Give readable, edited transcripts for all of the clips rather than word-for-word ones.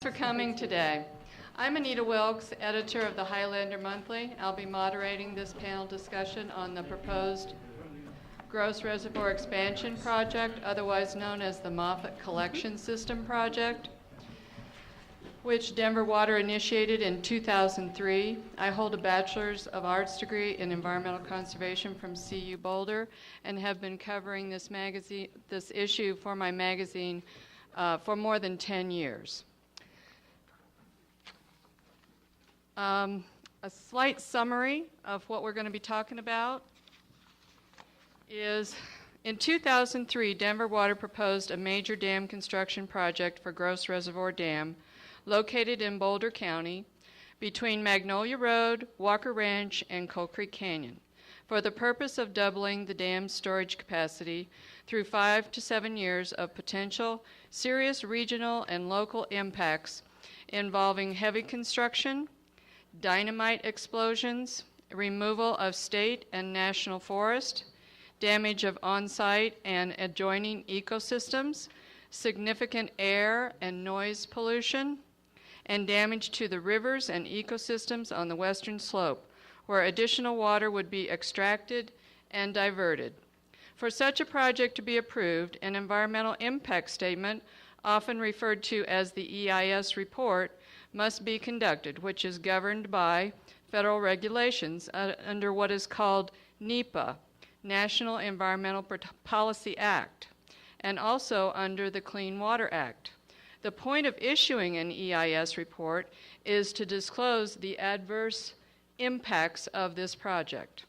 For coming today. I'm Anita Wilks, editor of the Highlander Monthly. I'll be moderating this panel discussion on the proposed Gross Reservoir Expansion Project, otherwise known as the Moffat Collection System Project, which Denver Water initiated in 2003. I hold a Bachelor's of Arts degree in Environmental Conservation from CU Boulder and have been covering this issue for my magazine for more than 10 years. A slight summary of what we're going to be talking about is in 2003, Denver Water proposed a major dam construction project for Gross Reservoir Dam located in Boulder County between Magnolia Road, Walker Ranch, and Coal Creek Canyon for the purpose of doubling the dam's storage capacity through 5 to 7 years of potential serious regional and local impacts involving heavy construction, dynamite explosions, removal of state and national forest, damage of on-site and adjoining ecosystems, significant air and noise pollution, and damage to the rivers and ecosystems on the western slope, where additional water would be extracted and diverted. For such a project to be approved, an environmental impact statement, often referred to as the EIS report, must be conducted, which is governed by federal regulations under what is called Nepa, National Environmental Policy Act, and also under the Clean Water Act. The point of issuing an EIS report is to disclose the adverse impacts of this project.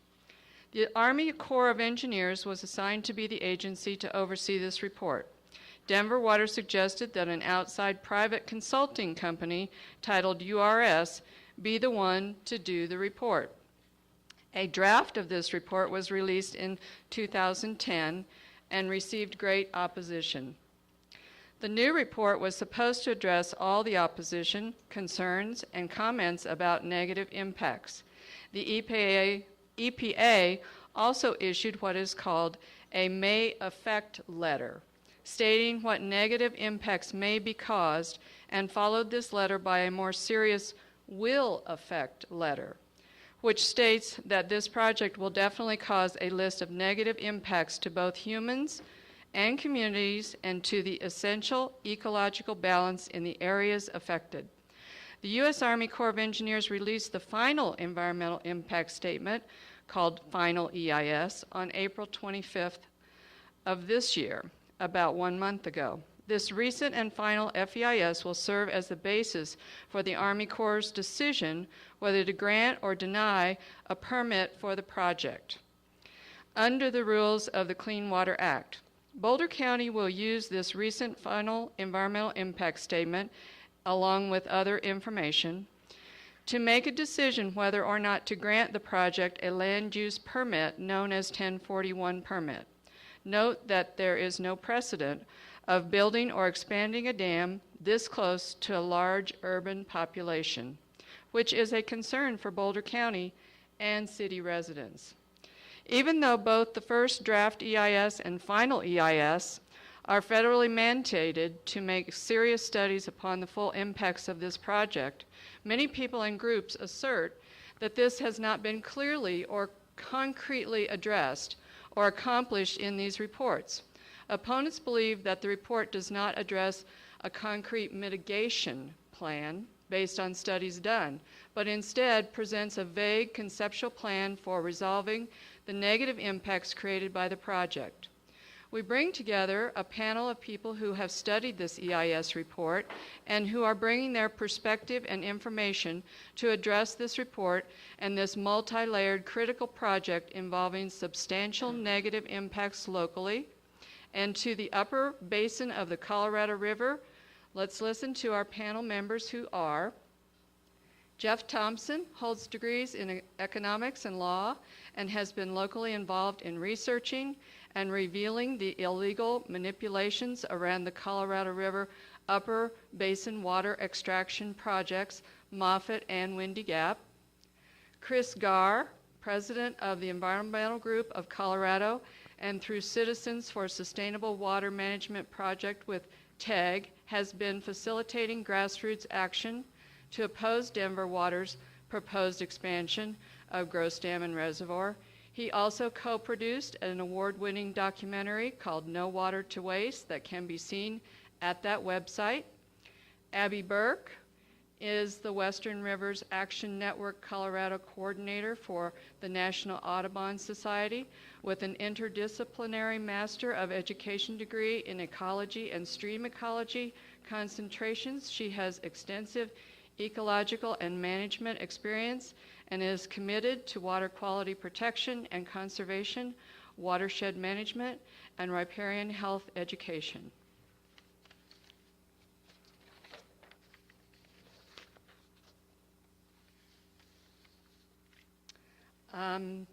The Army Corps of Engineers was assigned to be the agency to oversee this report. Denver Water suggested that an outside private consulting company titled URS be the one to do the report. A draft of this report was released in 2010 and received great opposition. The new report was supposed to address all the opposition, concerns, and comments about negative impacts. The EPA also issued what is called a may affect letter, stating what negative impacts may be caused, and followed this letter by a more serious will affect letter, which states that this project will definitely cause a list of negative impacts to both humans and communities and to the essential ecological balance in the areas affected. The U.S. Army Corps of Engineers released the final environmental impact statement, called Final EIS, on April 25th of this year, about 1 month ago. This recent and final FEIS will serve as the basis for the Army Corps' decision whether to grant or deny a permit for the project under the rules of the Clean Water Act. Boulder County will use this recent final environmental impact statement, along with other information, to make a decision whether or not to grant the project a land use permit known as 1041 permit. Note that there is no precedent of building or expanding a dam this close to a large urban population, which is a concern for Boulder County and city residents. Even though both the first draft EIS and final EIS are federally mandated to make serious studies upon the full impacts of this project, many people and groups assert that this has not been clearly or concretely addressed or accomplished in these reports. Opponents believe that the report does not address a concrete mitigation plan based on studies done, but instead presents a vague conceptual plan for resolving the negative impacts created by the project. We bring together a panel of people who have studied this EIS report and who are bringing their perspective and information to address this report and this multi-layered critical project involving substantial negative impacts locally and to the upper basin of the Colorado River. Let's listen to our panel members, who are Jeff Thompson, holds degrees in economics and law and has been locally involved in researching and revealing the illegal manipulations around the Colorado River upper basin water extraction projects, Moffat and Windy Gap. Chris Garre, president of the Environmental Group of Colorado and through Citizens for Sustainable Water Management Project with TEG, has been facilitating grassroots action to oppose Denver Water's proposed expansion of Gross Dam and Reservoir. He also co-produced an award-winning documentary called No Water to Waste that can be seen at that website. Abby Burke is the Western Rivers Action Network Colorado coordinator for the National Audubon Society with an interdisciplinary Master of Education degree in ecology and stream ecology concentrations. She has extensive ecological and management experience and is committed to water quality protection and conservation, watershed management, and riparian health education. I'm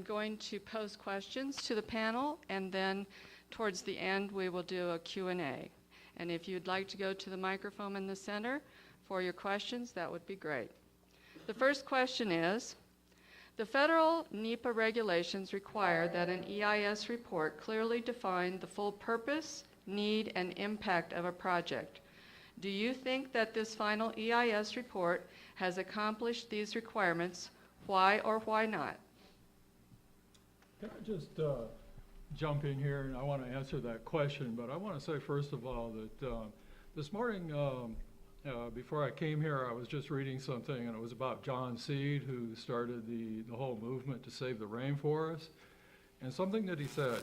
going to pose questions to the panel, and then towards the end we will do a Q&A. And if you'd like to go to the microphone in the center for your questions, that would be great. The first question is, the federal Nepa regulations require that an EIS report clearly define the full purpose, need, and impact of a project. Do you think that this final EIS report has accomplished these requirements? Why or why not? Can I just jump in here, and I want to answer that question, but I want to say first of all that this morning before I came here, I was just reading something, and it was about John Seed, who started the whole movement to save the rainforest. And something that he said,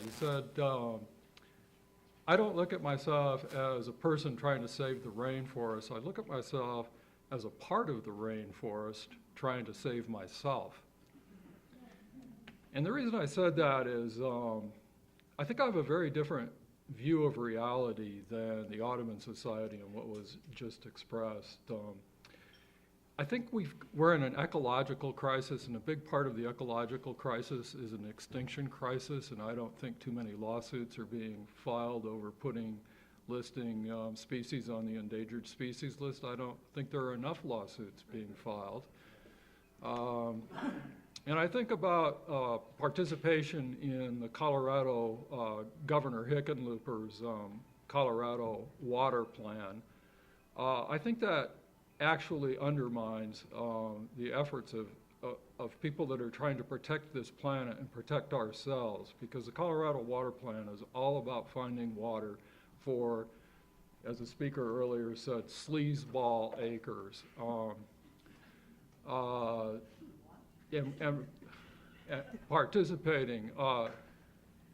I don't look at myself as a person trying to save the rainforest. I look at myself as a part of the rainforest trying to save myself. And the reason I said that is I think I have a very different view of reality than the Audubon Society and what was just expressed. I think we're in an ecological crisis, and a big part of the ecological crisis is an extinction crisis, and I don't think too many lawsuits are being filed over listing species on the endangered species list. I don't think there are enough lawsuits being filed. And I think about participation in the Colorado, Governor Hickenlooper's Colorado water plan. I think that actually undermines the efforts of people that are trying to protect this planet and protect ourselves, because the Colorado water plan is all about finding water for, as the speaker earlier said, sleazeball acres. And participating.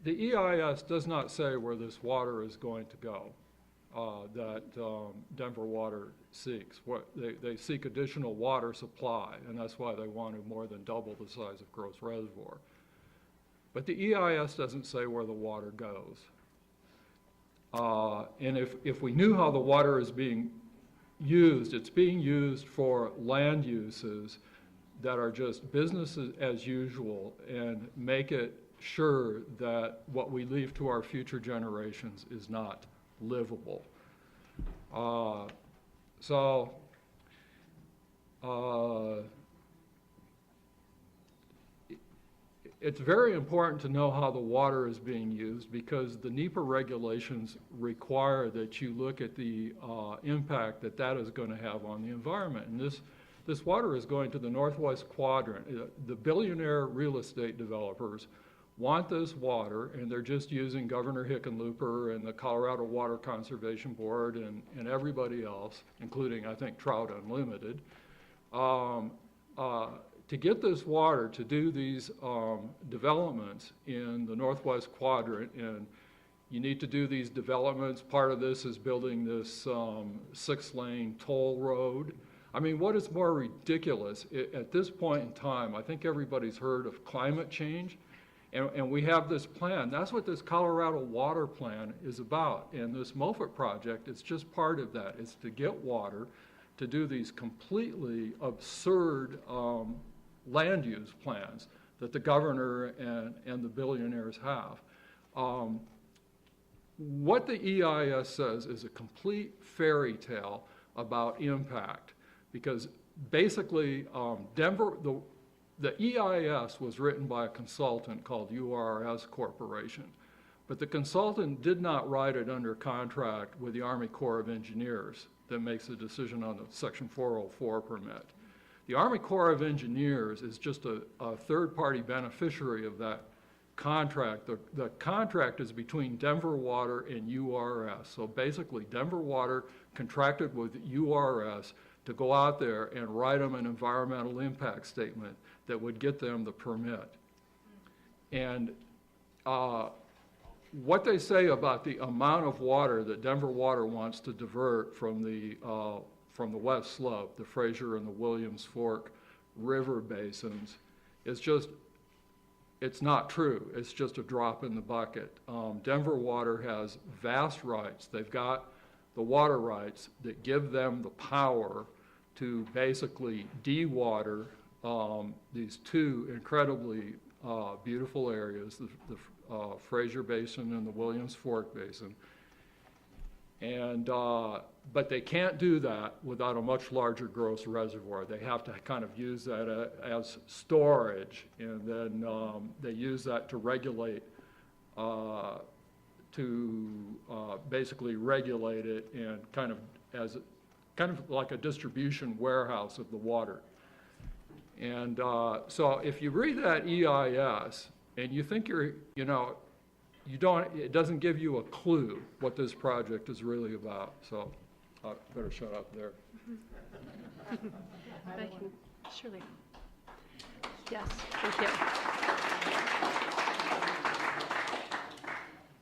The EIS does not say where this water is going to go that Denver Water seeks. They seek additional water supply, and that's why they want to more than double the size of Gross Reservoir. But the EIS doesn't say where the water goes. And if we knew how the water is being used, it's being used for land uses that are just business as usual, and make it sure that what we leave to our future generations is not livable. It's very important to know how the water is being used, because the Nepa regulations require that you look at the impact that is going to have on the environment. And this water is going to the northwest quadrant. The billionaire real estate developers want this water, and they're just using Governor Hickenlooper and the Colorado Water Conservation Board and everybody else, including, I think, Trout Unlimited, to get this water to do these developments in the northwest quadrant. And you need to do these developments. Part of this is building this 6-lane toll road. I mean, what is more ridiculous at this point in time? I think everybody's heard of climate change, and we have this plan. That's what this Colorado water plan is about. And this Moffat project is just part of that. It's to get water to do these completely absurd land use plans that the governor and the billionaires have. What the EIS says is a complete fairy tale about impact. Because basically, the EIS was written by a consultant called URS Corporation. But the consultant did not write it under contract with the Army Corps of Engineers that makes the decision on the Section 404 permit. The Army Corps of Engineers is just a third-party beneficiary of that contract. The contract is between Denver Water and URS. So basically, Denver Water contracted with URS to go out there and write them an environmental impact statement that would get them the permit. And what they say about the amount of water that Denver Water wants to divert from the west slope, the Fraser and the Williams Fork river basins, is just, it's not true. It's just a drop in the bucket. Denver Water has vast rights. They've got the water rights that give them the power to basically de-water these two incredibly beautiful areas, the Fraser Basin and the Williams Fork Basin. And, but they can't do that without a much larger gross reservoir. They have to kind of use that as storage, and then they use that to regulate, basically regulate it and kind of like a distribution warehouse of the water. And so if you read that EIS and you think it doesn't give you a clue what this project is really about. So I better shut up there. Thank you. Surely. Yes, thank you.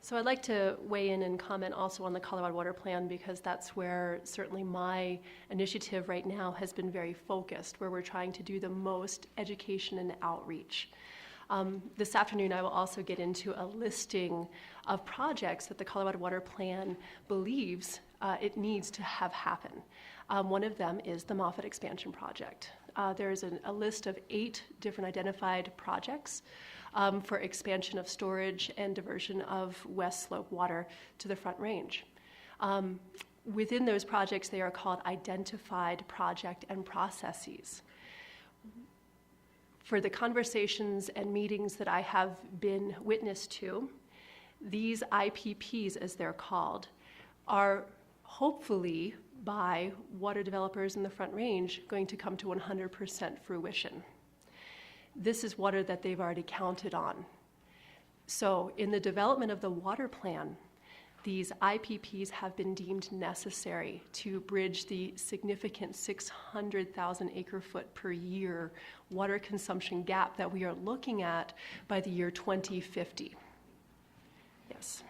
So I'd like to weigh in and comment also on the Colorado Water Plan, because that's where certainly my initiative right now has been very focused, where we're trying to do the most education and outreach. This afternoon, I will also get into a listing of projects that the Colorado Water Plan believes it needs to have happen. One of them is the Moffat expansion project. There's a list of 8 different identified projects for expansion of storage and diversion of west slope water to the Front Range. Within those projects, they are called identified project and processes. For the conversations and meetings that I have been witness to, these IPPs, as they're called, are hopefully, by water developers in the Front Range, going to come to 100% fruition. This is water that they've already counted on. So in the development of the water plan, these IPPs have been deemed necessary to bridge the significant 600,000 acre-foot per year water consumption gap that we are looking at by the year 2050. Yes.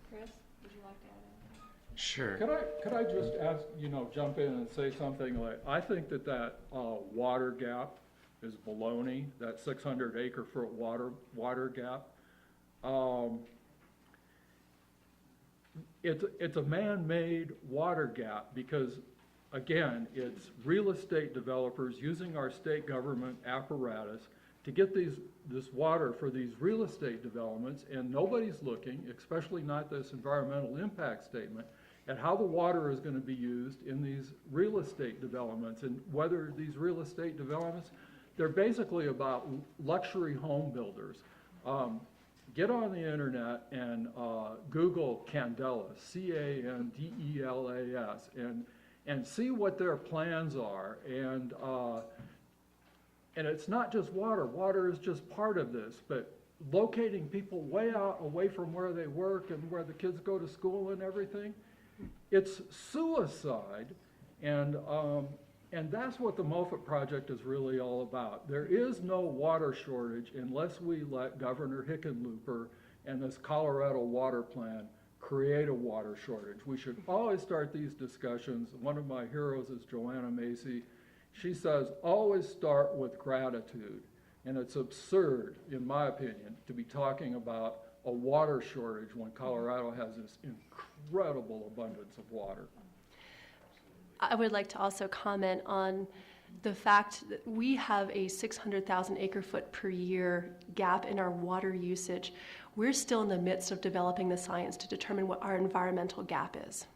Chris, would you like to add anything? Sure. Could I just ask, jump in and say something like, I think that water gap is baloney, that 600 acre-foot water gap. It's a man-made water gap because, again, it's real estate developers using our state government apparatus to get this water for these real estate developments, and nobody's looking, especially not this environmental impact statement, at how the water is going to be used in these real estate developments, and whether these real estate developments, they're basically about luxury home builders. Get on the internet and Google Candelas, C-A-N-D-E-L-A-S, and see what their plans are. And it's not just water. Water is just part of this, but locating people way out away from where they work and where the kids go to school and everything, it's suicide. And that's what the Moffat project is really all about. There is no water shortage unless we let Governor Hickenlooper and this Colorado water plan create a water shortage. We should always start these discussions. One of my heroes is Joanna Macy. She says, always start with gratitude. And it's absurd, in my opinion, to be talking about a water shortage when Colorado has this incredible abundance of water. I would like to also comment on the fact that we have a 600,000 acre-foot per year gap in our water usage. We're still in the midst of developing the science to determine what our environmental gap is.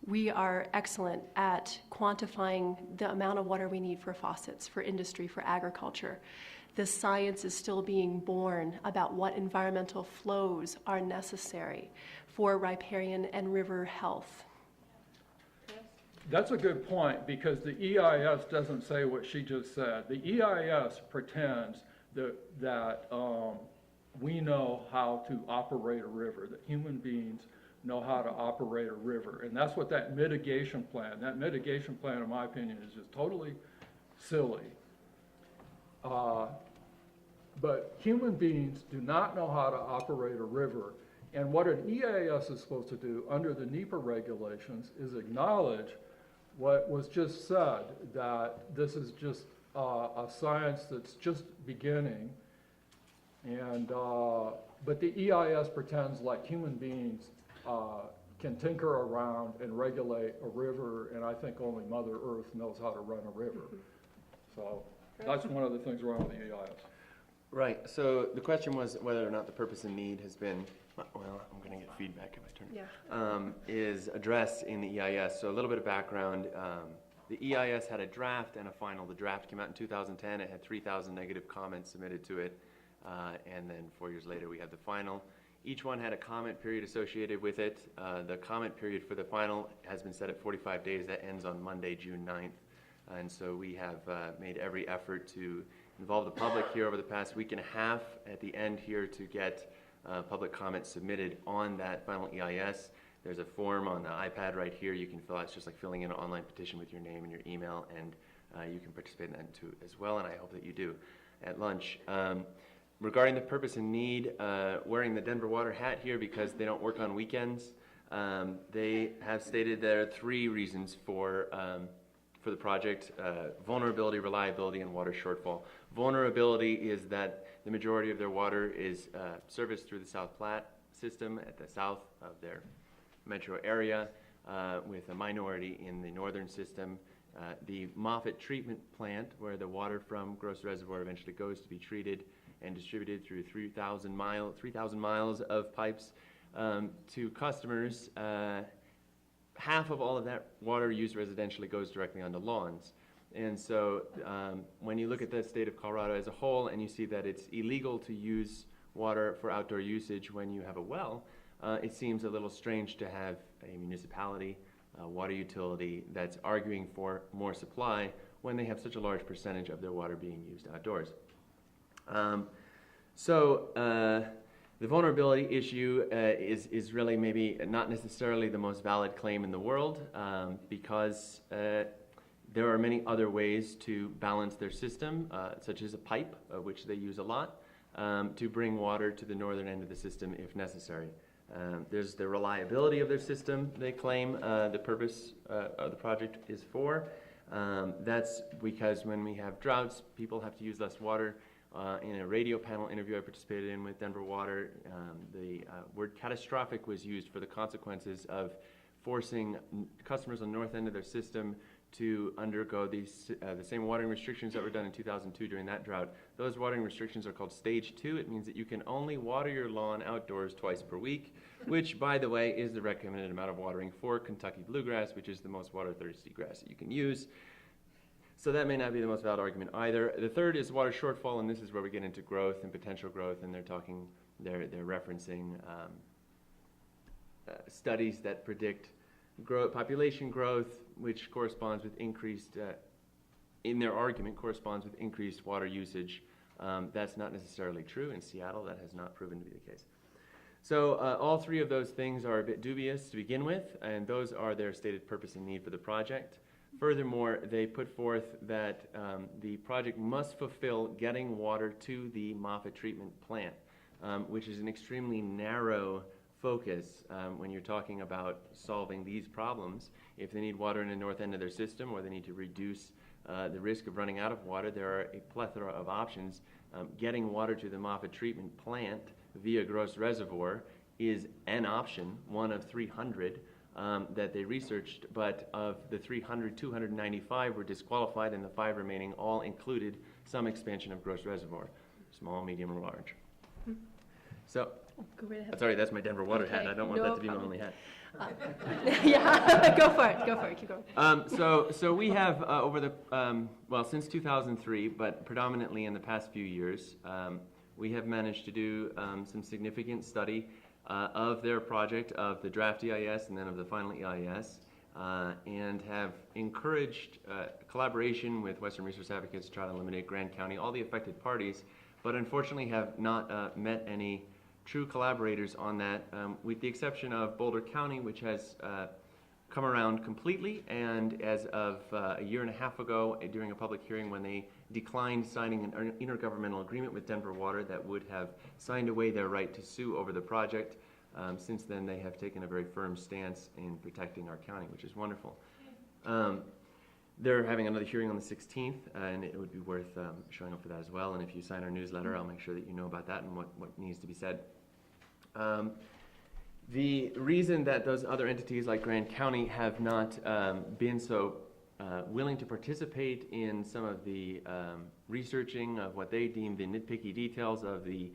We are excellent at quantifying the amount of water we need for faucets, for industry, for agriculture. The science is still being born about what environmental flows are necessary for riparian and river health. That's a good point, because the EIS doesn't say what she just said. The EIS pretends that we know how to operate a river, that human beings know how to operate a river. And that's what that mitigation plan, in my opinion, is just totally silly. But human beings do not know how to operate a river. And what an EIS is supposed to do under the Nepa regulations is acknowledge what was just said, that this is just a science that's just beginning. And but the EIS pretends like human beings can tinker around and regulate a river, and I think only Mother Earth knows how to run a river. So that's one of the things wrong with the EIS. Right, so the question was whether or not the purpose and need has been, well, I'm going to get feedback if I turn it, is addressed in the EIS. So a little bit of background. The EIS had a draft and a final. The draft came out in 2010. It had 3,000 negative comments submitted to it. And then 4 years later, we had the final. Each one had a comment period associated with it. The comment period for the final has been set at 45 days. That ends on Monday, June 9th. And so we have made every effort to involve the public here over the past week and a half at the end here to get public comments submitted on that final EIS. There's a form on the iPad right here you can fill out. It's just like filling in an online petition with your name and your email, and you can participate in that too as well, and I hope that you do at lunch. Regarding the purpose and need, wearing the Denver Water hat here because they don't work on weekends, they have stated there are 3 reasons for the project: vulnerability, reliability, and water shortfall. Vulnerability is that the majority of their water is serviced through the South Platte system at the south of their metro area, with a minority in the northern system. The Moffat treatment plant, where the water from Gross Reservoir eventually goes to be treated and distributed through 3,000 miles of pipes to customers. Half of all of that water used residentially goes directly onto lawns. And so when you look at the state of Colorado as a whole and you see that it's illegal to use water for outdoor usage when you have a well, it seems a little strange to have a municipality, water utility, that's arguing for more supply when they have such a large percentage of their water being used outdoors. The vulnerability issue is really maybe not necessarily the most valid claim in the world, because there are many other ways to balance their system, such as a pipe, which they use a lot, to bring water to the northern end of the system if necessary. There's the reliability of their system, they claim the purpose of the project is for. That's because when we have droughts, people have to use less water. In a radio panel interview I participated in with Denver Water, the word catastrophic was used for the consequences of forcing customers on the north end of their system to undergo these the same watering restrictions that were done in 2002 during that drought. Those watering restrictions are called Stage 2. It means that you can only water your lawn outdoors twice per week, which, by the way, is the recommended amount of watering for Kentucky bluegrass, which is the most water-thirsty grass that you can use. So that may not be the most valid argument either. The third is water shortfall, and this is where we get into growth and potential growth, and they're referencing studies that predict population growth, which corresponds with increased, in their argument, corresponds with increased water usage. That's not necessarily true. In Seattle, that has not proven to be the case. So all 3 of those things are a bit dubious to begin with, and those are their stated purpose and need for the project. Furthermore, they put forth that the project must fulfill getting water to the Moffat treatment plant, which is an extremely narrow focus when you're talking about solving these problems. If they need water in the north end of their system, or they need to reduce the risk of running out of water, there are a plethora of options. Getting water to the Moffat treatment plant via Gross Reservoir is an option, one of 300 that they researched, but of the 300, 295 were disqualified, and the 5 remaining all included some expansion of Gross Reservoir, small, medium, or large. So Go right ahead. Sorry, that's my Denver Water hat. Okay, I don't want no that to be my problem. only hat. Yeah, go for it, keep going. So we have over the, since 2003, but predominantly in the past few years, we have managed to do some significant study of their project, of the draft EIS and then of the final EIS, and have encouraged collaboration with Western Resource Advocates to try to eliminate Grand County, all the affected parties, but unfortunately have not met any true collaborators on that, with the exception of Boulder County, which has come around completely, and as of a year and a half ago, during a public hearing when they declined signing an intergovernmental agreement with Denver Water that would have signed away their right to sue over the project, since then they have taken a very firm stance in protecting our county, which is wonderful. They're having another hearing on the 16th, and it would be worth showing up for that as well. And if you sign our newsletter, I'll make sure that you know about that and what needs to be said. The reason that those other entities like Grand County have not been so willing to participate in some of the researching of what they deem the nitpicky details of the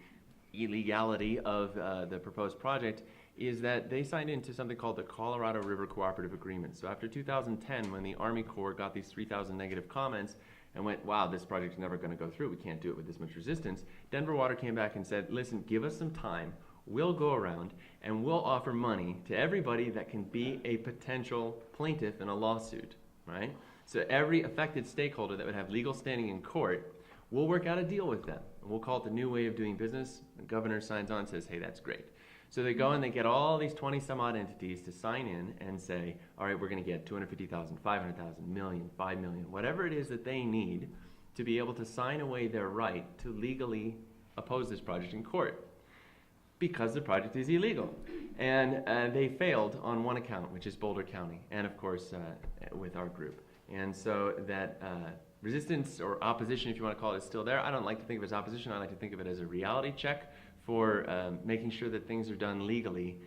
illegality of the proposed project is that they signed into something called the Colorado River Cooperative Agreement. So after 2010, when the Army Corps got these 3,000 negative comments and went, wow, this project's never going to go through, we can't do it with this much resistance, Denver Water came back and said, listen, give us some time, we'll go around and we'll offer money to everybody that can be a potential plaintiff in a lawsuit, right? So every affected stakeholder that would have legal standing in court, we'll work out a deal with them. And we'll call it the new way of doing business. The governor signs on and says, hey, that's great. So they go and they get all these 20 some odd entities to sign in and say, all right, we're going to get 250,000, 500,000, million, 5 million, whatever it is that they need to be able to sign away their right to legally oppose this project in court because the project is illegal. And they failed on one account, which is Boulder County, and of course with our group. And so that resistance or opposition, if you want to call it, is still there. I don't like to think of it as opposition. I like to think of it as a reality check for making sure that things are done legally,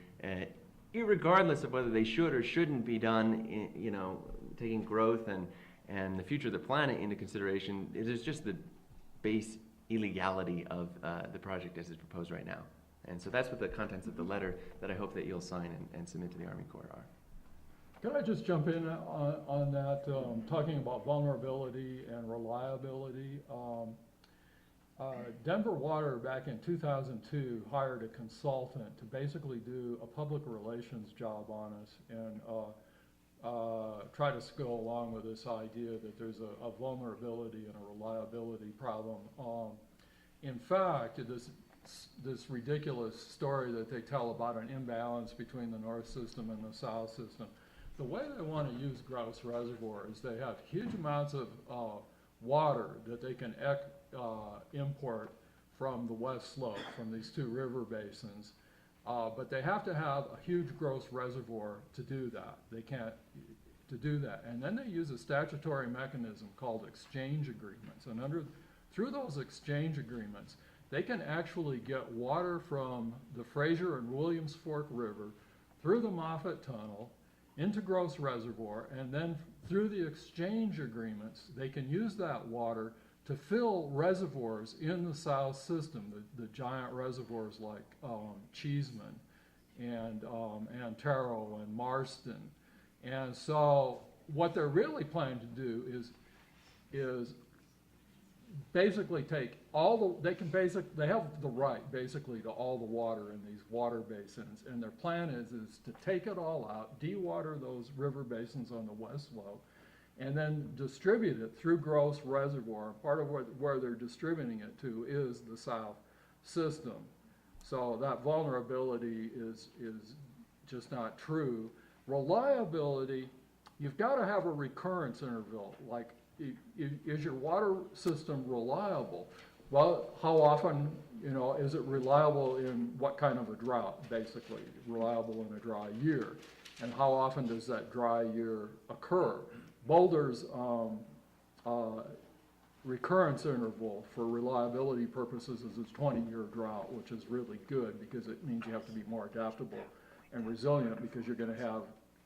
irregardless of whether they should or shouldn't be done, taking growth and the future of the planet into consideration. It is just the base illegality of the project as it's proposed right now. And so that's what the contents of the letter that I hope that you'll sign and submit to the Army Corps are. Can I just jump in on that, talking about vulnerability and reliability? Denver Water back in 2002 hired a consultant to basically do a public relations job on us and try to go along with this idea that there's a vulnerability and a reliability problem. In fact, this ridiculous story that they tell about an imbalance between the north system and the south system, the way they want to use Grouse Reservoir is they have huge amounts of water that they can import from the west slope, from these two river basins, but they have to have a huge gross reservoir to do that. They can't to do that. And then they use a statutory mechanism called exchange agreements. And through those exchange agreements, they can actually get water from the Fraser and Williams Fork River through the Moffat Tunnel into Gross Reservoir, and then through the exchange agreements, they can use that water to fill reservoirs in the south system, the giant reservoirs like Cheeseman and Antero and Marston. And so what they're really planning to do is basically take all the, they have the right basically to all the water in these water basins, and their plan is to take it all out, dewater those river basins on the west slope, and then distribute it through Gross Reservoir. Part of where they're distributing it to is the south system. So that vulnerability is just not true. Reliability, you've got to have a recurrence interval. Like, is your water system reliable? Well, how often, is it reliable in what kind of a drought, basically? Reliable in a dry year. And how often does that dry year occur? Boulder's recurrence interval for reliability purposes is its 20-year drought, which is really good because it means you have to be more adaptable and resilient because you're going to have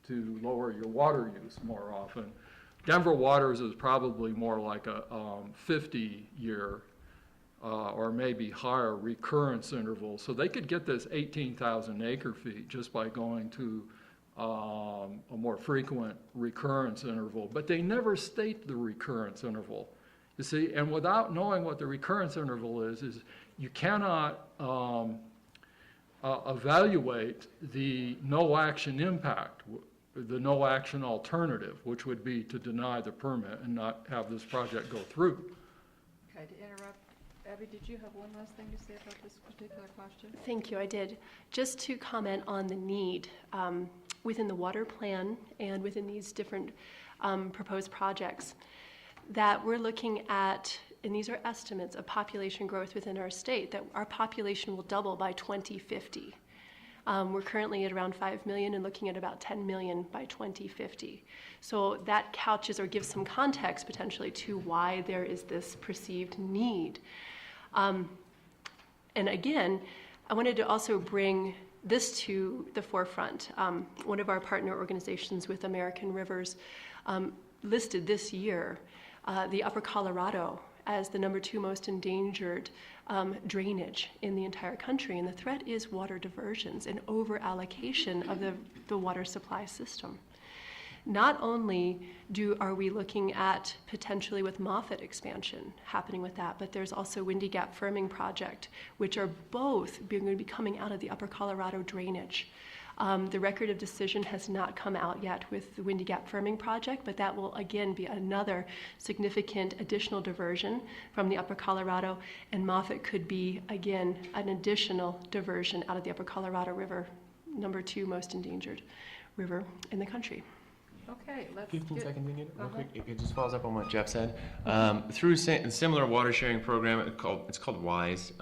to lower your water use more often. Denver Water's is probably more like a 50-year or maybe higher recurrence interval. So they could get this 18,000 acre feet just by going to a more frequent recurrence interval, but they never state the recurrence interval. You see, and without knowing what the recurrence interval is you cannot evaluate the no action impact, the no action alternative, which would be to deny the permit and not have this project go through. Okay, to interrupt, Abby, did you have one last thing to say about this particular question? Thank you, I did. Just to comment on the need within the water plan and within these different proposed projects, that we're looking at, and these are estimates of population growth within our state, that our population will double by 2050. We're currently at around 5 million and looking at about 10 million by 2050. So that couches or gives some context potentially to why there is this perceived need. And again, I wanted to also bring this to the forefront. One of our partner organizations with American Rivers listed this year the Upper Colorado as the #2 most endangered drainage in the entire country. And the threat is water diversions and over-allocation of the water supply system. Not only are we looking at potentially with Moffat expansion happening with that, but there's also Windy Gap Firming Project, which are both going to be coming out of the Upper Colorado drainage. The record of decision has not come out yet with the Windy Gap Firming Project, but that will again be another significant additional diversion from the Upper Colorado, and Moffat could be again an additional diversion out of the Upper Colorado River, #2 most endangered river in the country. Okay, let's 15 get, seconds, Anita, real quick. It just follows up on what Jeff said. Through a similar water sharing program, it's called WISE,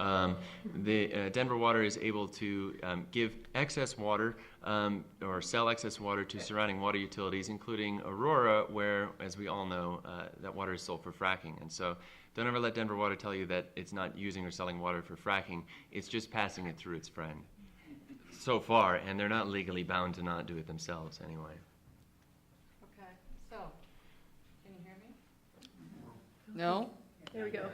the Denver Water is able to give excess water or sell excess water to surrounding water utilities, including Aurora, where, as we all know, that water is sold for fracking. And so don't ever let Denver Water tell you that it's not using or selling water for fracking. It's just passing it through its friend so far, and they're not legally bound to not do it themselves anyway. so, can you hear me? No? There we go.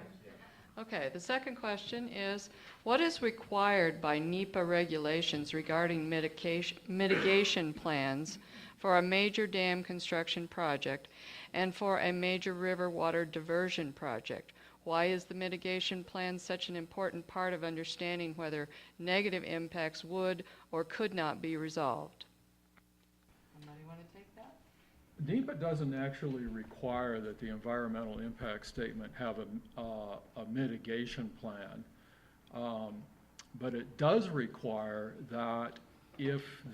Okay, the second question is, what is required by Nepa regulations regarding mitigation plans for a major dam construction project and for a major river water diversion project? Why is the mitigation plan such an important part of understanding whether negative impacts would or could not be resolved? Somebody want to take that? NEPA doesn't actually require that the environmental impact statement have a mitigation plan, but it does require that if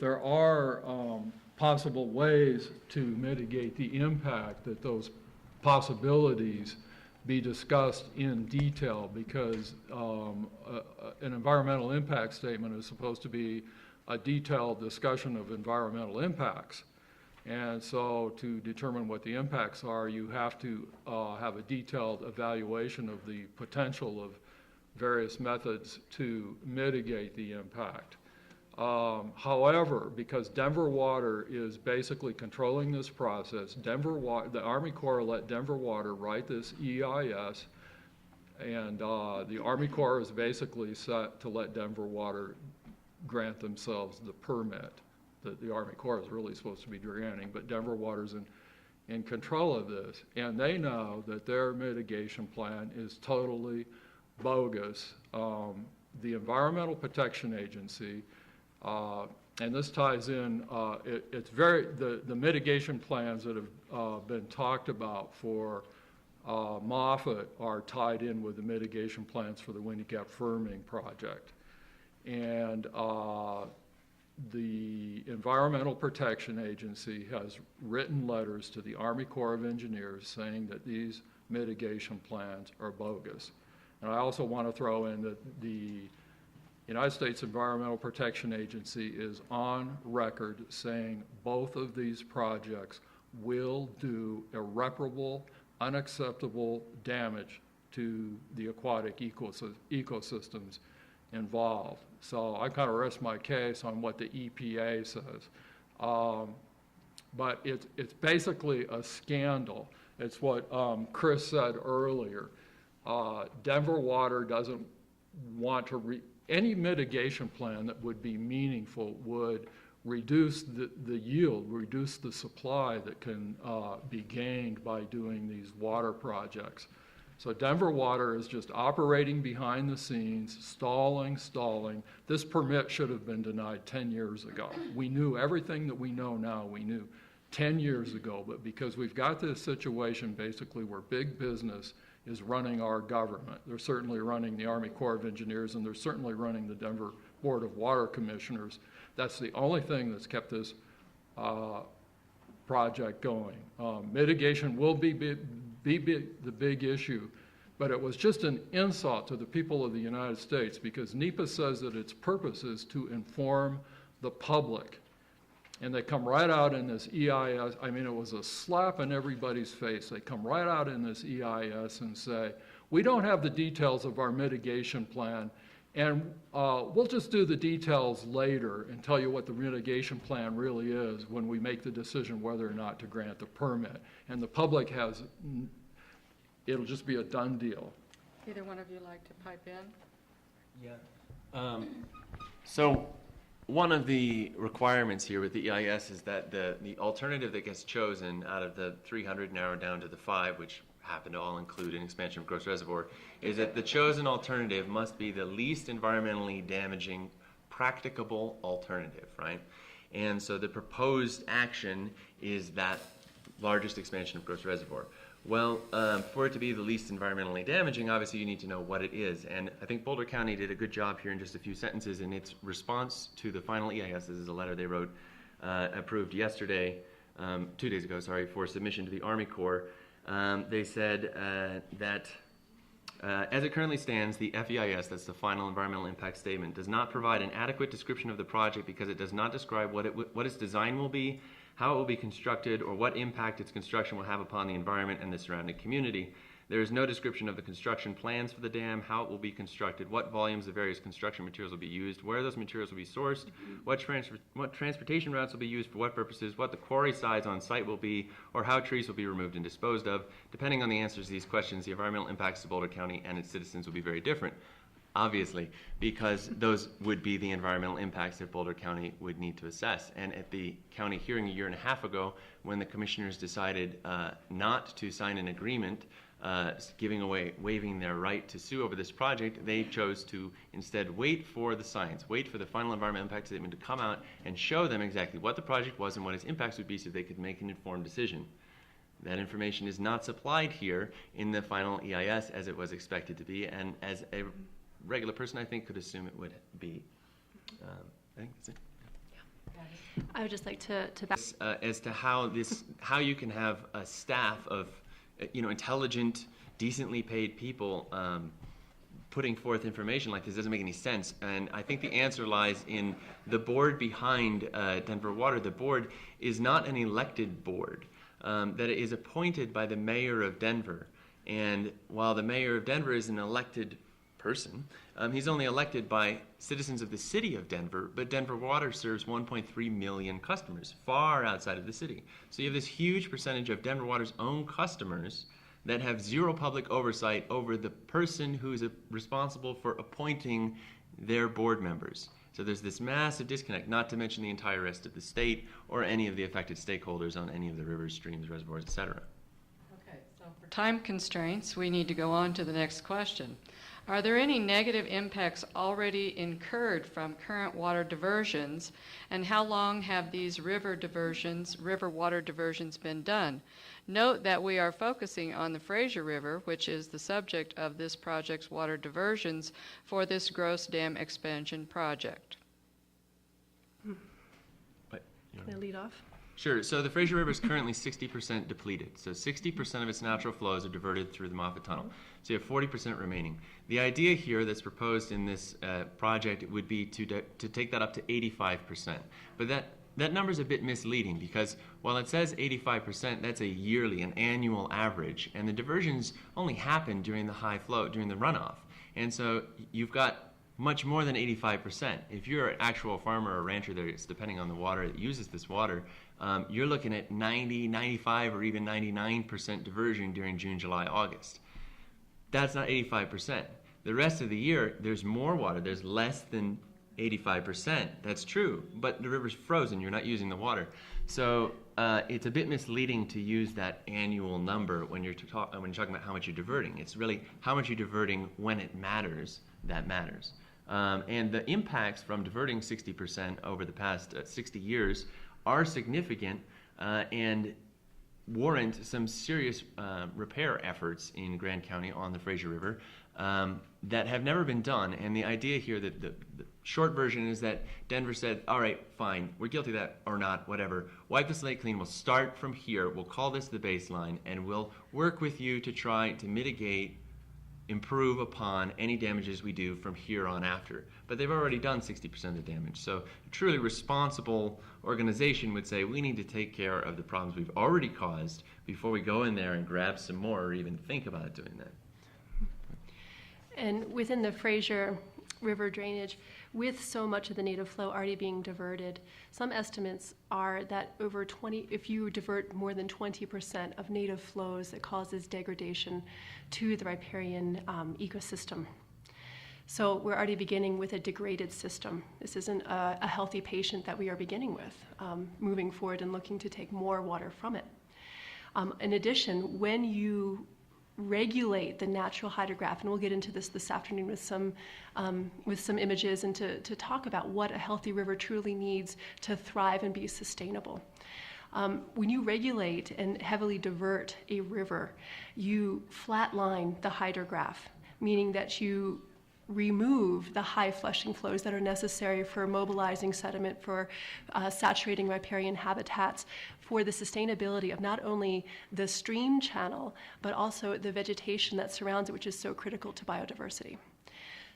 there are possible ways to mitigate the impact, that those possibilities be discussed in detail, because an environmental impact statement is supposed to be a detailed discussion of environmental impacts. And so to determine what the impacts are, you have to have a detailed evaluation of the potential of various methods to mitigate the impact. However, because Denver Water is basically controlling this process, the Army Corps let Denver Water write this EIS, and the Army Corps is basically set to let Denver Water grant themselves the permit that the Army Corps is really supposed to be granting, but Denver Water's in control of this, and they know that their mitigation plan is totally bogus. The Environmental Protection Agency, and this ties in, the mitigation plans that have been talked about for Moffat are tied in with the mitigation plans for the Windy Gap Firming project. And the Environmental Protection Agency has written letters to the Army Corps of Engineers saying that these mitigation plans are bogus. And I also want to throw in that the United States Environmental Protection Agency is on record saying both of these projects will do irreparable, unacceptable damage to the aquatic ecosystems involved. So I kind of rest my case on what the EPA says. But it's basically a scandal. It's what Chris said earlier. Denver Water doesn't want to, any mitigation plan that would be meaningful would reduce the yield, reduce the supply that can be gained by doing these water projects. So Denver Water is just operating behind the scenes, stalling. This permit should have been denied 10 years ago. We knew everything that we know now, we knew 10 years ago, but because we've got this situation basically where big business is running our government. They're certainly running the Army Corps of Engineers, and they're certainly running the Denver Board of Water Commissioners. That's the only thing that's kept this project going. Mitigation will be the big issue, but it was just an insult to the people of the United States because Nepa says that its purpose is to inform the public. And they come right out in this EIS. I mean, it was a slap in everybody's face. They come right out in this EIS and say, we don't have the details of our mitigation plan, and we'll just do the details later and tell you what the mitigation plan really is when we make the decision whether or not to grant the permit. And the public has, it'll just be a done deal. Either one of you like to pipe in? Yeah. So one of the requirements here with the EIS is that the alternative that gets chosen out of the 300 narrowed down to the 5, which happen to all include an expansion of Gross Reservoir, is that the chosen alternative must be the least environmentally damaging practicable alternative, right? And so the proposed action is that largest expansion of Gross Reservoir. Well, for it to be the least environmentally damaging, obviously you need to know what it is. And I think Boulder County did a good job here in just a few sentences in its response to the final EIS. This is a letter they wrote, approved yesterday, 2 days ago, sorry, for submission to the Army Corps. They said that as it currently stands, the FEIS, that's the final environmental impact statement, does not provide an adequate description of the project because it does not describe what its design will be, how it will be constructed, or what impact its construction will have upon the environment and the surrounding community. There is no description of the construction plans for the dam, how it will be constructed, what volumes of various construction materials will be used, where those materials will be sourced, what transportation routes will be used for what purposes, what the quarry size on site will be, or how trees will be removed and disposed of. Depending on the answers to these questions, the environmental impacts to Boulder County and its citizens will be very different. Obviously, because those would be the environmental impacts that Boulder County would need to assess. And at the county hearing a year and a half ago, when the commissioners decided not to sign an agreement waiving their right to sue over this project, they chose to instead wait for the science, wait for the final environmental impact statement to come out and show them exactly what the project was and what its impacts would be so they could make an informed decision. That information is not supplied here in the final EIS as it was expected to be, and as a regular person, I think, could assume it would be. I think that's it. I would just like to as to how you can have a staff of intelligent, decently paid people putting forth information like this doesn't make any sense. And I think the answer lies in the board behind Denver Water. The board is not an elected board. That it is appointed by the mayor of Denver. And while the mayor of Denver is an elected person, he's only elected by citizens of the city of Denver, but Denver Water serves 1.3 million customers, far outside of the city. So you have this huge percentage of Denver Water's own customers that have zero public oversight over the person who is responsible for appointing their board members. So there's this massive disconnect, not to mention the entire rest of the state or any of the affected stakeholders on any of the rivers, streams, reservoirs, etc. Okay, so for time constraints, we need to go on to the next question. Are there any negative impacts already incurred from current water diversions, and how long have these river water diversions been done? Note that we are focusing on the Fraser River, which is the subject of this project's water diversions for this Gross Dam expansion project. Can I lead off? Sure. So the Fraser River is currently 60% depleted. So 60% of its natural flows are diverted through the Moffat Tunnel. So you have 40% remaining. The idea here that's proposed in this project would be to take that up to 85%. But that number is a bit misleading because while it says 85%, that's a yearly, an annual average. And the diversions only happen during the high flow, during the runoff. And so you've got much more than 85%. If you're an actual farmer or rancher that's depending on the water that uses this water, you're looking at 90, 95, or even 99% diversion during June, July, August. That's not 85%. The rest of the year, there's more water. There's less than 85%. That's true, but the river's frozen. You're not using the water. So it's a bit misleading to use that annual number when you're talking about how much you're diverting. It's really how much you're diverting when it matters that matters. And the impacts from diverting 60% over the past 60 years are significant and warrant some serious repair efforts in Grand County on the Fraser River that have never been done. And the idea here, that the short version is that Denver said, all right, fine, we're guilty of that or not, whatever. Wipe the slate clean. We'll start from here. We'll call this the baseline, and we'll work with you to try to mitigate, improve upon any damages we do from here on after. But they've already done 60% of the damage. So a truly responsible organization would say we need to take care of the problems we've already caused before we go in there and grab some more or even think about doing that. And within the Fraser River drainage, with so much of the native flow already being diverted, some estimates are that if you divert more than 20% of native flows, it causes degradation to the riparian ecosystem. So we're already beginning with a degraded system. This isn't a healthy patient that we are beginning with, moving forward and looking to take more water from it. In addition, when you regulate the natural hydrograph, and we'll get into this afternoon with some images and to talk about what a healthy river truly needs to thrive and be sustainable. When you regulate and heavily divert a river, you flatline the hydrograph, meaning that you remove the high flushing flows that are necessary for mobilizing sediment, for saturating riparian habitats, for the sustainability of not only the stream channel, but also the vegetation that surrounds it, which is so critical to biodiversity.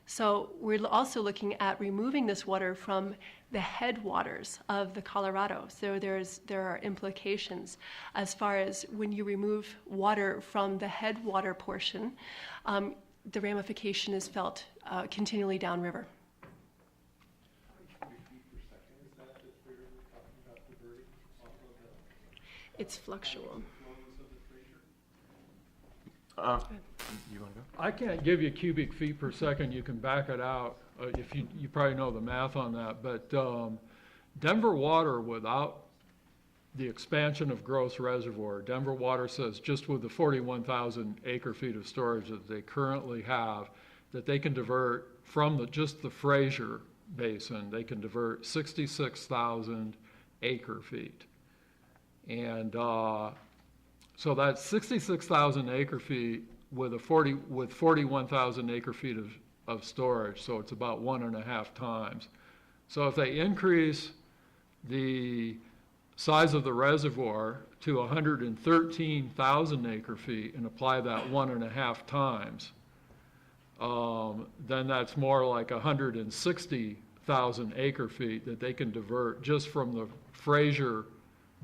So we're also looking at removing this water from the headwaters of the Colorado. So there are implications as far as when you remove water from the headwater portion, the ramification is felt continually downriver. It's fluctual. You want to go? I can't give you cubic feet per second. You can back it out if you probably know the math on that. But Denver water, without the expansion of Gross Reservoir, Denver water says just with the 41,000 acre feet of storage that they currently have, that they can divert from just the Fraser Basin, they can divert 66,000 acre feet. And so that's 66,000 acre feet with 41,000 acre feet of storage. So it's about 1.5 times. So if they increase the size of the reservoir to 113,000 acre feet and apply that 1.5 times, then that's more like 160,000 acre feet that they can divert just from the Fraser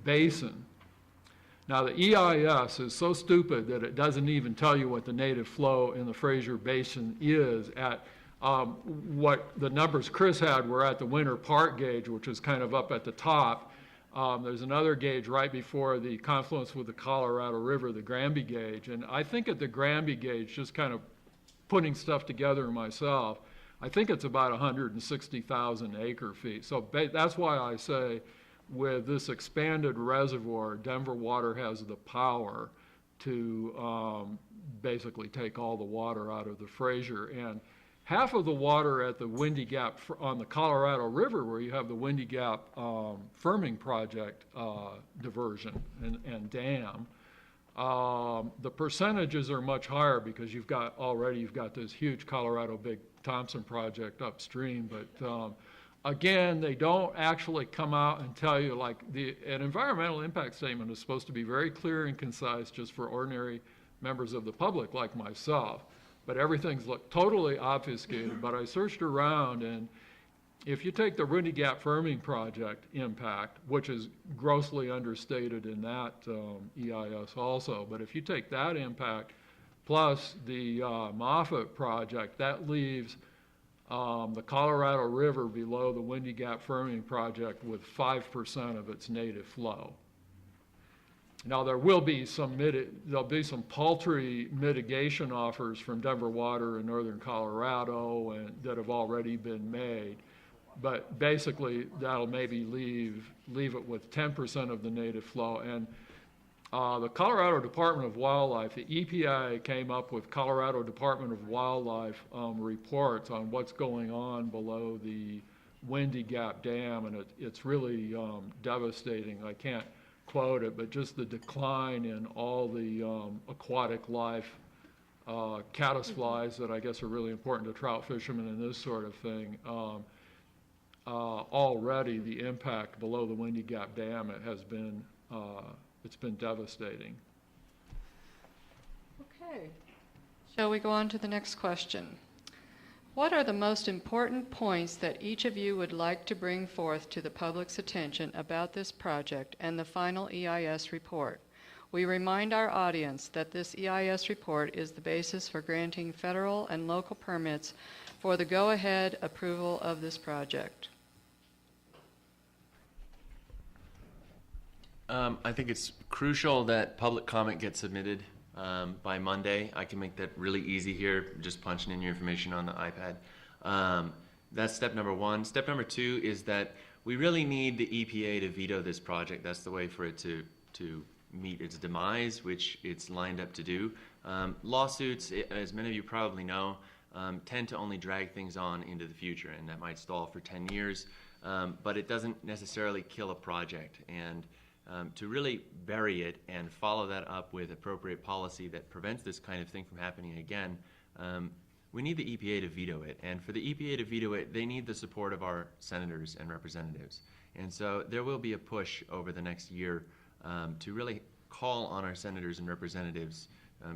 Basin. Now the EIS is so stupid that it doesn't even tell you what the native flow in the Fraser Basin is at what the numbers Chris had were at the Winter Park gauge, which is kind of up at the top. There's another gauge right before the confluence with the Colorado River, the Granby gauge. And I think at the Granby gauge, just kind of putting stuff together myself, I think it's about 160,000 acre feet. So that's why I say with this expanded reservoir, Denver water has the power to basically take all the water out of the Fraser. And half of the water at the Windy Gap on the Colorado River, where you have the Windy Gap firming project diversion and dam, the percentages are much higher because you've got this huge Colorado Big Thompson project upstream. But again, they don't actually come out and tell you, like an environmental impact statement is supposed to be very clear and concise just for ordinary members of the public like myself. But everything's totally obfuscated. But I searched around, and if you take the Windy Gap firming project impact, which is grossly understated in that EIS also, but if you take that impact plus the Moffat project, that leaves the Colorado River below the Windy Gap Firming Project with 5% of its native flow. Now there'll be some paltry mitigation offers from Denver Water in northern Colorado and that have already been made, but basically that'll maybe leave it with 10% of the native flow. And the Colorado Department of Wildlife, the EPA came up with Colorado Department of Wildlife reports on what's going on below the Windy Gap Dam, and it's really devastating. I can't quote it, but just the decline in all the aquatic life, caddisflies that I guess are really important to trout fishermen and this sort of thing. Already the impact below the Windy Gap Dam, it's been devastating. Okay. Shall we go on to the next question? What are the most important points that each of you would like to bring forth to the public's attention about this project and the final EIS report? We remind our audience that this EIS report is the basis for granting federal and local permits for the go-ahead approval of this project. I think it's crucial that public comment gets submitted by Monday. I can make that really easy here, just punching in your information on the iPad. That's step number one. Step number two is that we really need the EPA to veto this project. That's the way for it to meet its demise, which it's lined up to do. Lawsuits, as many of you probably know, tend to only drag things on into the future, and that might stall for 10 years, but it doesn't necessarily kill a project. And to really bury it and follow that up with appropriate policy that prevents this kind of thing from happening again, we need the EPA to veto it. And for the EPA to veto it, they need the support of our senators and representatives. And so there will be a push over the next year to really call on our senators and representatives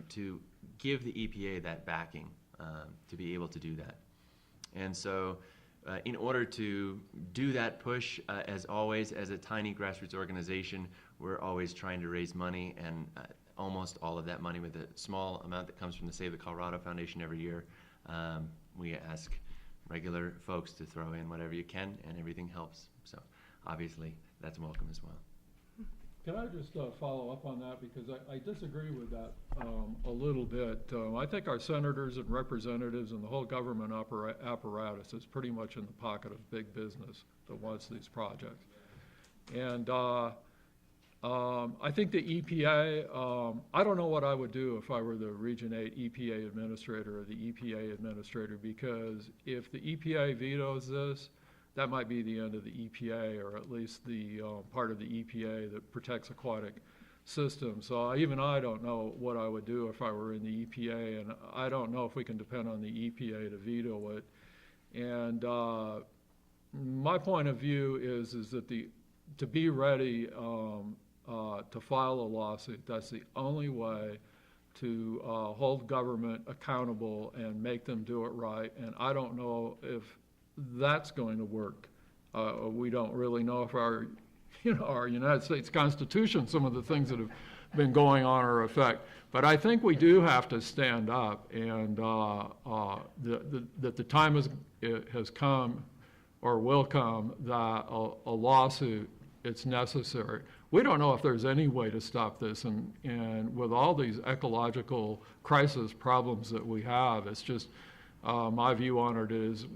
to give the EPA that backing to be able to do that. And so in order to do that push, as always, as a tiny grassroots organization, we're always trying to raise money, and almost all of that money, with a small amount that comes from the Save the Colorado Foundation every year, we ask regular folks to throw in whatever you can, and everything helps. So obviously that's welcome as well. Can I just follow up on that, because I disagree with that a little bit. I think our senators and representatives and the whole government apparatus is pretty much in the pocket of big business that wants these projects. And I think the EPA, I don't know what I would do if I were the Region 8 EPA administrator or the EPA administrator, because if the EPA vetoes this, that might be the end of the EPA, or at least the part of the EPA that protects aquatic systems. So even I don't know what I would do if I were in the EPA, and I don't know if we can depend on the EPA to veto it. And my point of view is that to be ready to file a lawsuit, that's the only way to hold government accountable and make them do it right. And I don't know if that's going to work. We don't really know if our United States Constitution, some of the things that have been going on are effect. But I think we do have to stand up, and that the time has come, or will come, that a lawsuit, it's necessary. We don't know if there's any way to stop this, and with all these ecological crisis problems that we have, it's just, my view on it is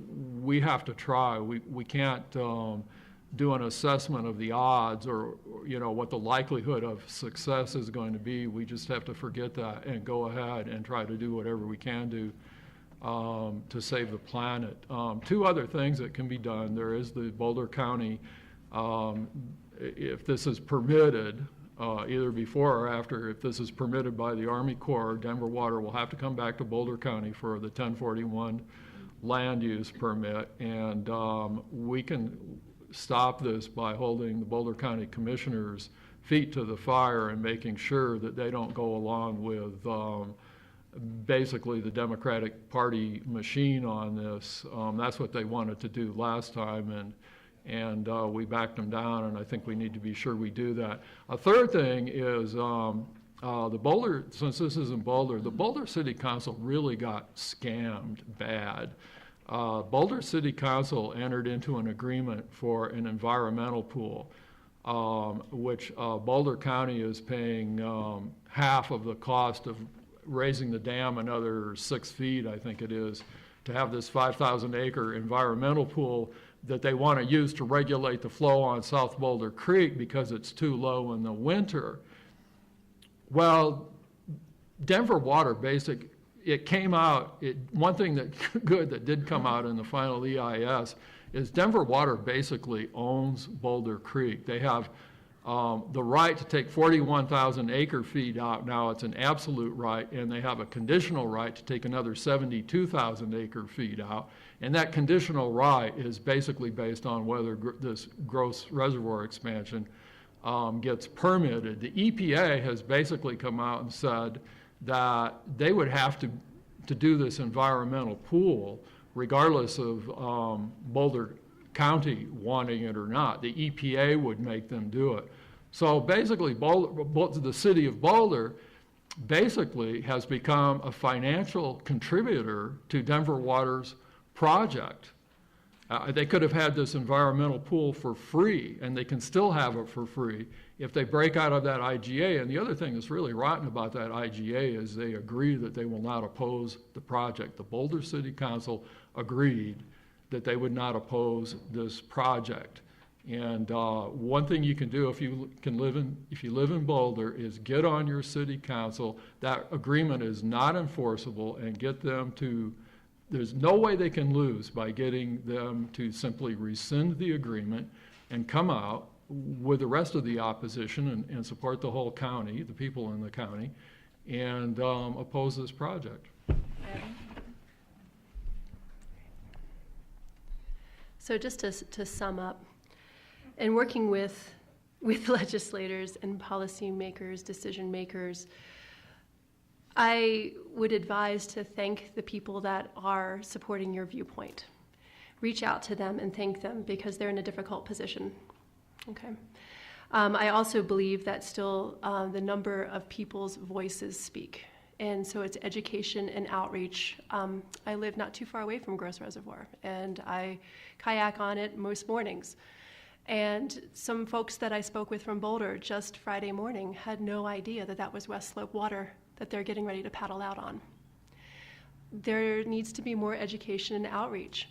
we have to try. We can't do an assessment of the odds or what the likelihood of success is going to be. We just have to forget that and go ahead and try to do whatever we can do to save the planet. Two other things that can be done. There is the Boulder County, if this is permitted, either before or after, if this is permitted by the Army Corps, Denver Water will have to come back to Boulder County for the 1041 land use permit, and we can stop this by holding the Boulder County Commissioners' feet to the fire and making sure that they don't go along with basically the Democratic Party machine on this. That's what they wanted to do last time, and we backed them down, and I think we need to be sure we do that. A third thing is the Boulder, since this is in Boulder, the Boulder City Council really got scammed bad. Boulder City Council entered into an agreement for an environmental pool, which Boulder County is paying half of the cost of raising the dam another 6 feet, I think it is, to have this 5,000 acre environmental pool that they want to use to regulate the flow on South Boulder Creek because it's too low in the winter. Well, Denver Water it came out, one thing that did come out in the final EIS is Denver Water basically owns Boulder Creek. They have the right to take 41,000 acre feet out. Now it's an absolute right, and they have a conditional right to take another 72,000 acre feet out. And that conditional right is basically based on whether this gross reservoir expansion gets permitted. The EPA has basically come out and said that they would have to do this environmental pool regardless of Boulder County wanting it or not. The EPA would make them do it. So basically, the city of Boulder basically has become a financial contributor to Denver Water's project. They could have had this environmental pool for free, and they can still have it for free if they break out of that IGA. And the other thing that's really rotten about that IGA is they agree that they will not oppose the project. The Boulder City Council agreed that they would not oppose this project. And one thing you can do if you live in Boulder is get on your city council. That agreement is not enforceable, and get them to. There's no way they can lose by getting them to simply rescind the agreement and come out with the rest of the opposition and support the whole county, the people in the county, and oppose this project. So just to sum up, in working with legislators and policymakers, decision makers, I would advise to thank the people that are supporting your viewpoint. Reach out to them and thank them because they're in a difficult position. Okay. I also believe that still the number of people's voices speak. And so it's education and outreach. I live not too far away from Gross Reservoir, and I kayak on it most mornings. And some folks that I spoke with from Boulder just Friday morning had no idea that that was West Slope water that they're getting ready to paddle out on. There needs to be more education and outreach.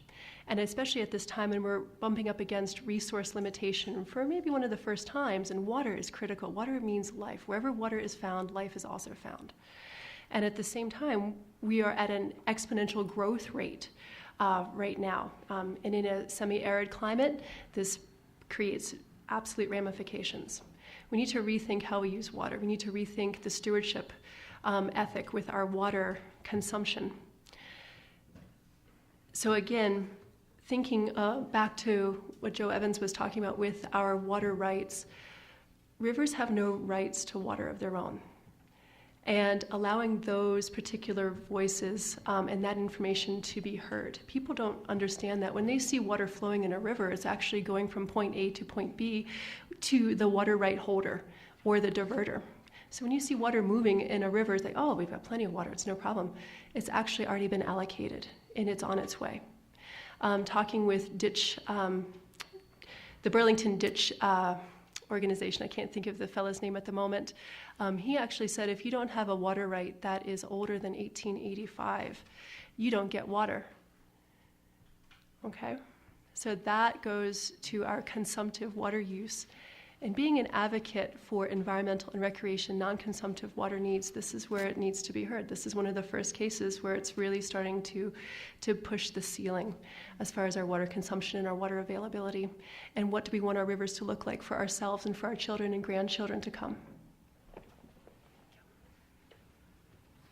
And especially at this time when we're bumping up against resource limitation for maybe one of the first times, and water is critical. Water means life. Wherever water is found, life is also found. And at the same time, we are at an exponential growth rate right now. And in a semi-arid climate, this creates absolute ramifications. We need to rethink how we use water. We need to rethink the stewardship ethic with our water consumption. So again, thinking back to what Joe Evans was talking about with our water rights, rivers have no rights to water of their own. And allowing those particular voices and that information to be heard. People don't understand that when they see water flowing in a river, it's actually going from point A to point B to the water right holder or the diverter. So when you see water moving in a river, it's like, oh, we've got plenty of water, it's no problem. It's actually already been allocated, and it's on its way. Talking with the Burlington Ditch organization, I can't think of the fellow's name at the moment, he actually said if you don't have a water right that is older than 1885, you don't get water. Okay? So that goes to our consumptive water use. And being an advocate for environmental and recreation non-consumptive water needs, this is where it needs to be heard. This is one of the first cases where it's really starting to push the ceiling as far as our water consumption and our water availability. And what do we want our rivers to look like for ourselves and for our children and grandchildren to come?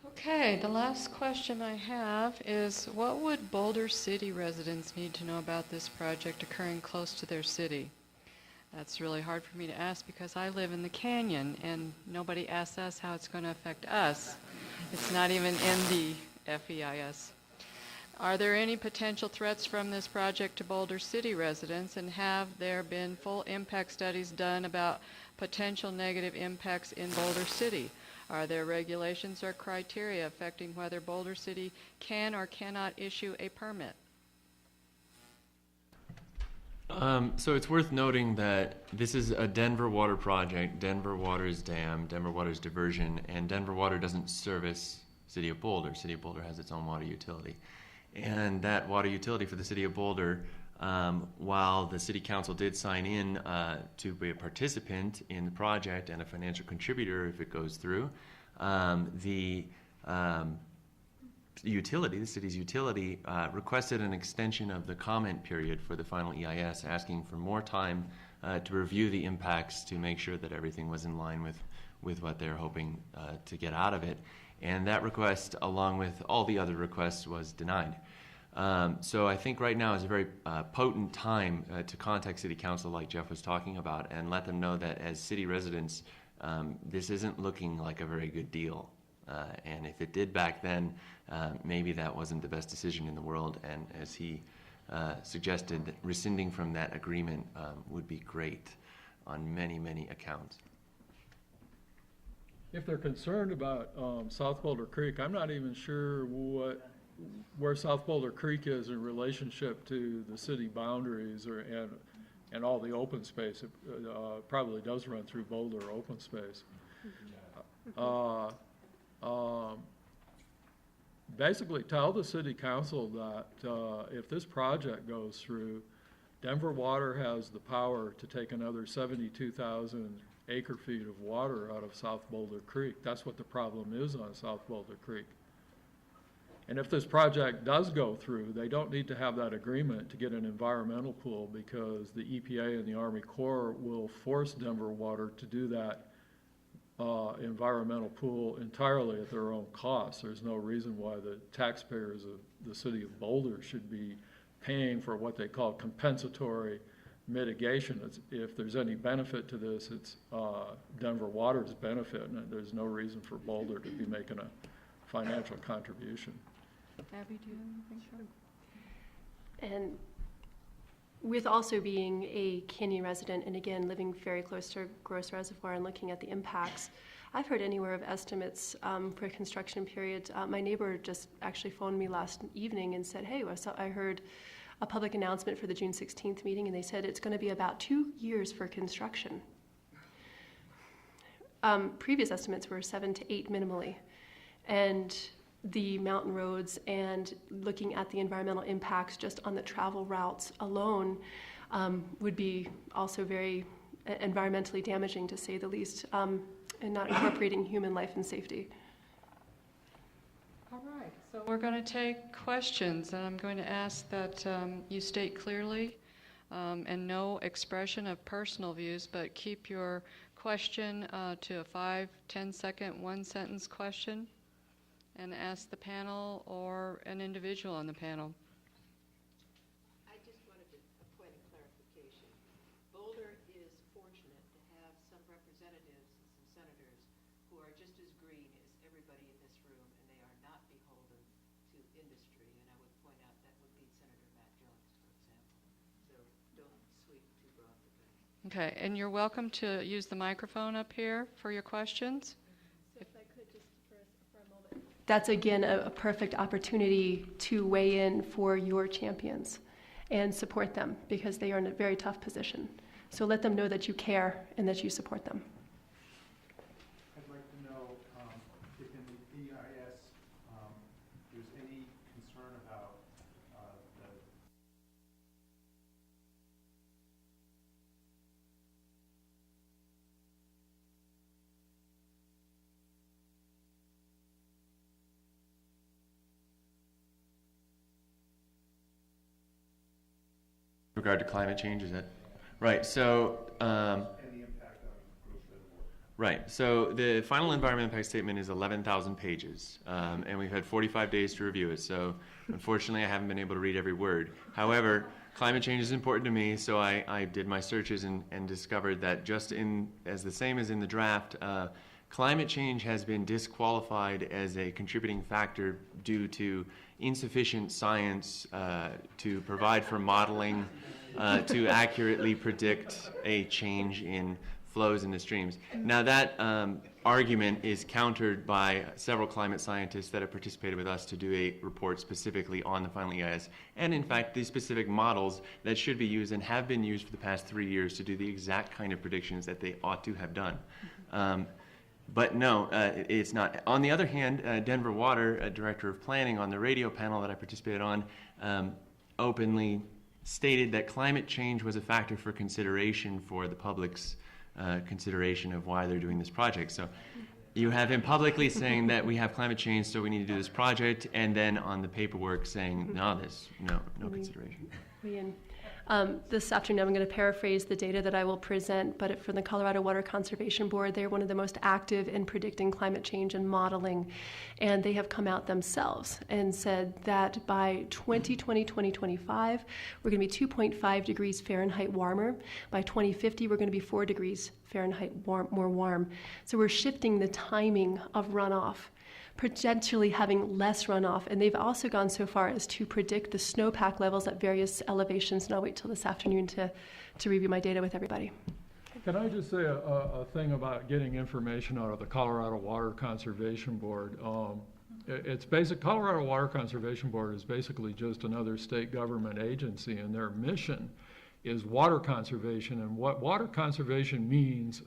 Okay, the last question I have is, what would Boulder City residents need to know about this project occurring close to their city? That's really hard for me to ask because I live in the canyon and nobody asks us how it's going to affect us. It's not even in the FEIS. Are there any potential threats from this project to Boulder City residents, and have there been full impact studies done about potential negative impacts in Boulder City? Are there regulations or criteria affecting whether Boulder City can or cannot issue a permit? So it's worth noting that this is a Denver water project, Denver Water's dam, Denver Water's diversion, and Denver Water doesn't service City of Boulder. City of Boulder has its own water utility. And that water utility for the City of Boulder, while the City Council did sign in to be a participant in the project and a financial contributor if it goes through, the city's utility, requested an extension of the comment period for the final EIS, asking for more time to review the impacts to make sure that everything was in line with what they're hoping to get out of it. And that request, along with all the other requests, was denied. So I think right now is a very potent time to contact City Council like Jeff was talking about and let them know that as city residents, this isn't looking like a very good deal. And if it did back then, maybe that wasn't the best decision in the world. And as he suggested, rescinding from that agreement would be great on many, many accounts. If they're concerned about South Boulder Creek, I'm not even sure where South Boulder Creek is in relationship to the city boundaries and all the open space. It probably does run through Boulder open space. Basically tell the City Council that if this project goes through, Denver Water has the power to take another 72,000 acre-feet of water out of South Boulder Creek. That's what the problem is on South Boulder Creek. And if this project does go through, they don't need to have that agreement to get an environmental pool, because the EPA and the Army Corps will force Denver Water to do that environmental pool entirely at their own cost. There's no reason why the taxpayers of the city of Boulder should be paying for what they call compensatory mitigation. If there's any benefit to this, it's Denver Water's benefit, and there's no reason for Boulder to be making a financial contribution. Abby, do you have anything? And with also being a Canyon resident, and again, living very close to Gross Reservoir and looking at the impacts, I've heard anywhere of estimates for construction periods. My neighbor just actually phoned me last evening and said, hey, I heard a public announcement for the June 16th meeting, and they said it's going to be about 2 years for construction. Previous estimates were 7 to 8 minimally. And the mountain roads and looking at the environmental impacts just on the travel routes alone would be also very environmentally damaging, to say the least, and not incorporating human life and safety. All right, so we're going to take questions, and I'm going to ask that you state clearly and no expression of personal views, but keep your question to a 5-10 second, one-sentence question, and ask the panel or an individual on the panel. I just wanted a point of clarification. Boulder is fortunate to have some representatives and some senators who are just as green as everybody in this room, and they are not beholden to industry. And I would point out that would be Senator MacGill, for example. So don't sweep too broad the brush. Okay, and you're welcome to use the microphone up here for your questions. That's, again, a perfect opportunity to weigh in for your champions and support them, because they are in a very tough position. So let them know that you care and that you support them. I'd like to know if in the EIS there's any concern about the Regard to climate change, is that right? So and the impact on Gross Reservoir. right. So the final environmental impact statement is 11,000 pages, and we've had 45 days to review it. So unfortunately, I haven't been able to read every word. However, climate change is important to me, so I did my searches and discovered that just as the same as in the draft, climate change has been disqualified as a contributing factor due to insufficient science to provide for modeling to accurately predict a change in flows in the streams. Now that argument is countered by several climate scientists that have participated with us to do a report specifically on the final EIS, and in fact the specific models that should be used and have been used for the past 3 years to do the exact kind of predictions that they ought to have done. But no, it's not. On the other hand, Denver Water, Director of Planning on the radio panel that I participated on, openly stated that climate change was a factor for consideration for the public's consideration of why they're doing this project. So you have him publicly saying that we have climate change, so we need to do this project, and then on the paperwork saying, no, there's no consideration. This afternoon, I'm going to paraphrase the data that I will present, but from the Colorado Water Conservation Board, they're one of the most active in predicting climate change and modeling, and they have come out themselves and said that by 2020, 2025, we're going to be 2.5 degrees Fahrenheit warmer. By 2050, we're going to be 4 degrees Fahrenheit more warm. So we're shifting the timing of runoff, potentially having less runoff. And they've also gone so far as to predict the snowpack levels at various elevations. And I'll wait till this afternoon to review my data with everybody. Can I just say a thing about getting information out of the Colorado Water Conservation Board? It's basic. Colorado Water Conservation Board is basically just another state government agency, and their mission is water conservation. And what water conservation means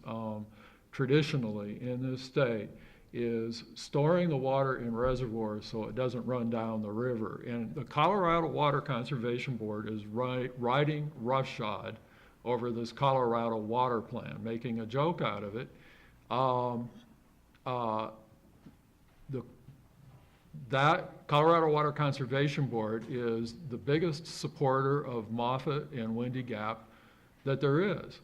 traditionally in this state is storing the water in reservoirs so it doesn't run down the river. And the Colorado Water Conservation Board is riding roughshod over this Colorado water plan, making a joke out of it. That Colorado Water Conservation Board is the biggest supporter of Moffat and Windy Gap that there is.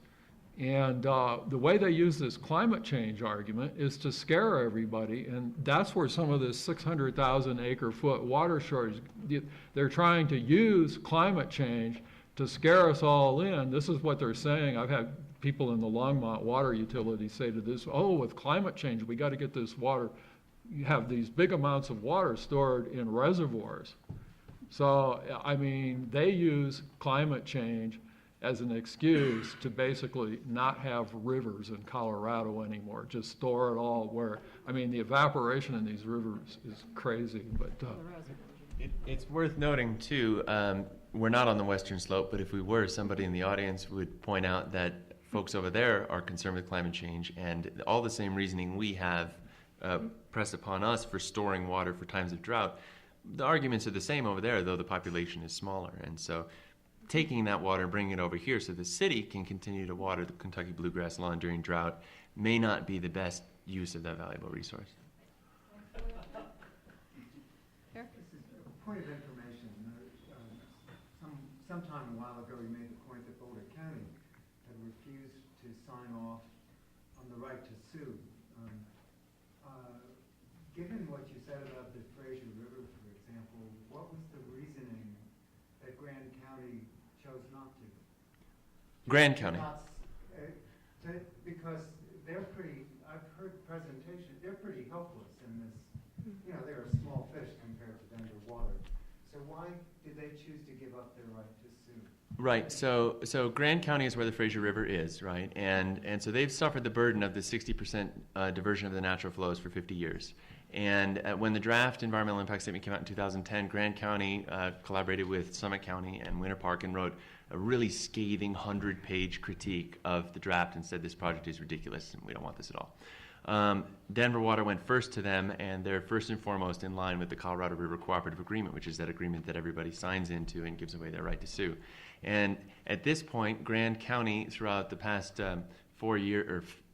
And the way they use this climate change argument is to scare everybody, and that's where some of this 600,000 acre foot water shortage, they're trying to use climate change to scare us all in. This is what they're saying. I've had people in the Longmont water utility say to this, oh, with climate change, we got to get this water, you have these big amounts of water stored in reservoirs. So, I mean, they use climate change as an excuse to basically not have rivers in Colorado anymore, just store it all where, I mean, the evaporation in these rivers is crazy, but. It's worth noting too, we're not on the western slope, but if we were, somebody in the audience would point out that folks over there are concerned with climate change, and all the same reasoning we have pressed upon us for storing water for times of drought. The arguments are the same over there, though the population is smaller, and so taking that water and bringing it over here so the city can continue to water the Kentucky bluegrass lawn during drought may not be the best use of that valuable resource. This is a point of information. Sometime a while ago, you made the point that Boulder County had refused to sign off on the right to sue. Given what you said about the Fraser River, for example, what was the reasoning that Grand County chose not to? Grand County. Because they're pretty, I've heard presentations, they're pretty helpless in this, you know, they're a small fish compared to Denver Water. So why did they choose to give up their right to sue? Right, so Grand County is where the Fraser River is, right? And so they've suffered the burden of the 60% diversion of the natural flows for 50 years. And when the draft environmental impact statement came out in 2010, Grand County collaborated with Summit County and Winter Park and wrote a really scathing 100-page critique of the draft and said this project is ridiculous and we don't want this at all. Denver Water went first to them, and they're first and foremost in line with the Colorado River Cooperative Agreement, which is that agreement that everybody signs into and gives away their right to sue. And at this point, Grand County, throughout the past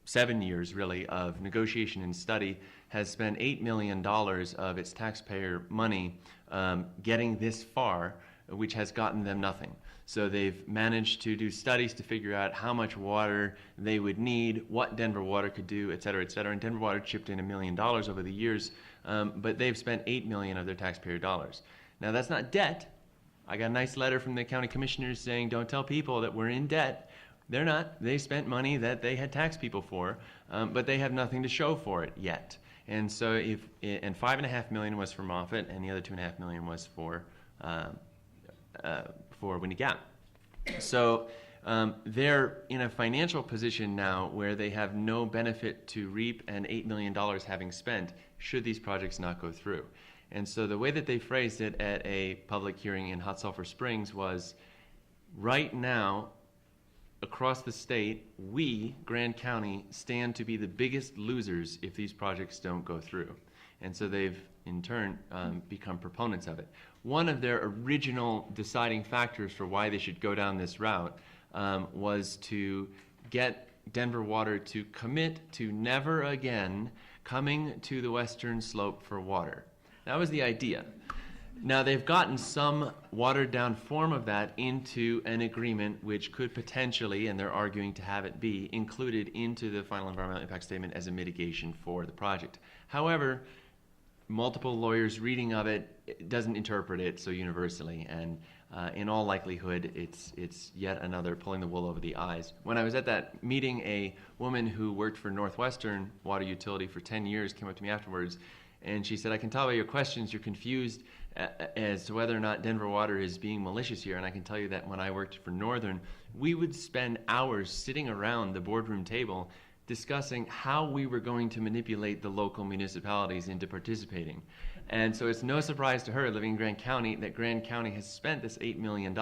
7 years really of negotiation and study, has spent $8 million of its taxpayer money getting this far, which has gotten them nothing. So they've managed to do studies to figure out how much water they would need, what Denver Water could do, et cetera, et cetera. And Denver Water chipped in $1 million over the years, but they've spent $8 million of their taxpayer dollars. Now that's not debt. I got a nice letter from the county commissioners saying, don't tell people that we're in debt. They're not. They spent money that they had taxed people for, but they have nothing to show for it yet. And so and $5.5 million was for Moffat, and the other $2.5 million was for Windy Gap. So They're in a financial position now where they have no benefit to reap and $8 million having spent should these projects not go through. And so the way that they phrased it at a public hearing in Hot Sulphur Springs was, right now, across the state, we, Grand County, stand to be the biggest losers if these projects don't go through. And so they've, in turn, become proponents of it. One of their original deciding factors for why they should go down this route was to get Denver Water to commit to never again coming to the western slope for water. That was the idea. Now, they've gotten some watered-down form of that into an agreement which could potentially, and they're arguing to have it be, included into the final environmental impact statement as a mitigation for the project. However, multiple lawyers reading of it doesn't interpret it so universally, and in all likelihood, it's yet another pulling the wool over the eyes. When I was at that meeting, a woman who worked for Northwestern Water Utility for 10 years came up to me afterwards, and she said, "I can tell by your questions you're confused as to whether or not Denver Water is being malicious here, and I can tell you that when I worked for Northern, we would spend hours sitting around the boardroom table discussing how we were going to manipulate the local municipalities into participating." And so it's no surprise to her, living in Grand County, that Grand County has spent this $8 million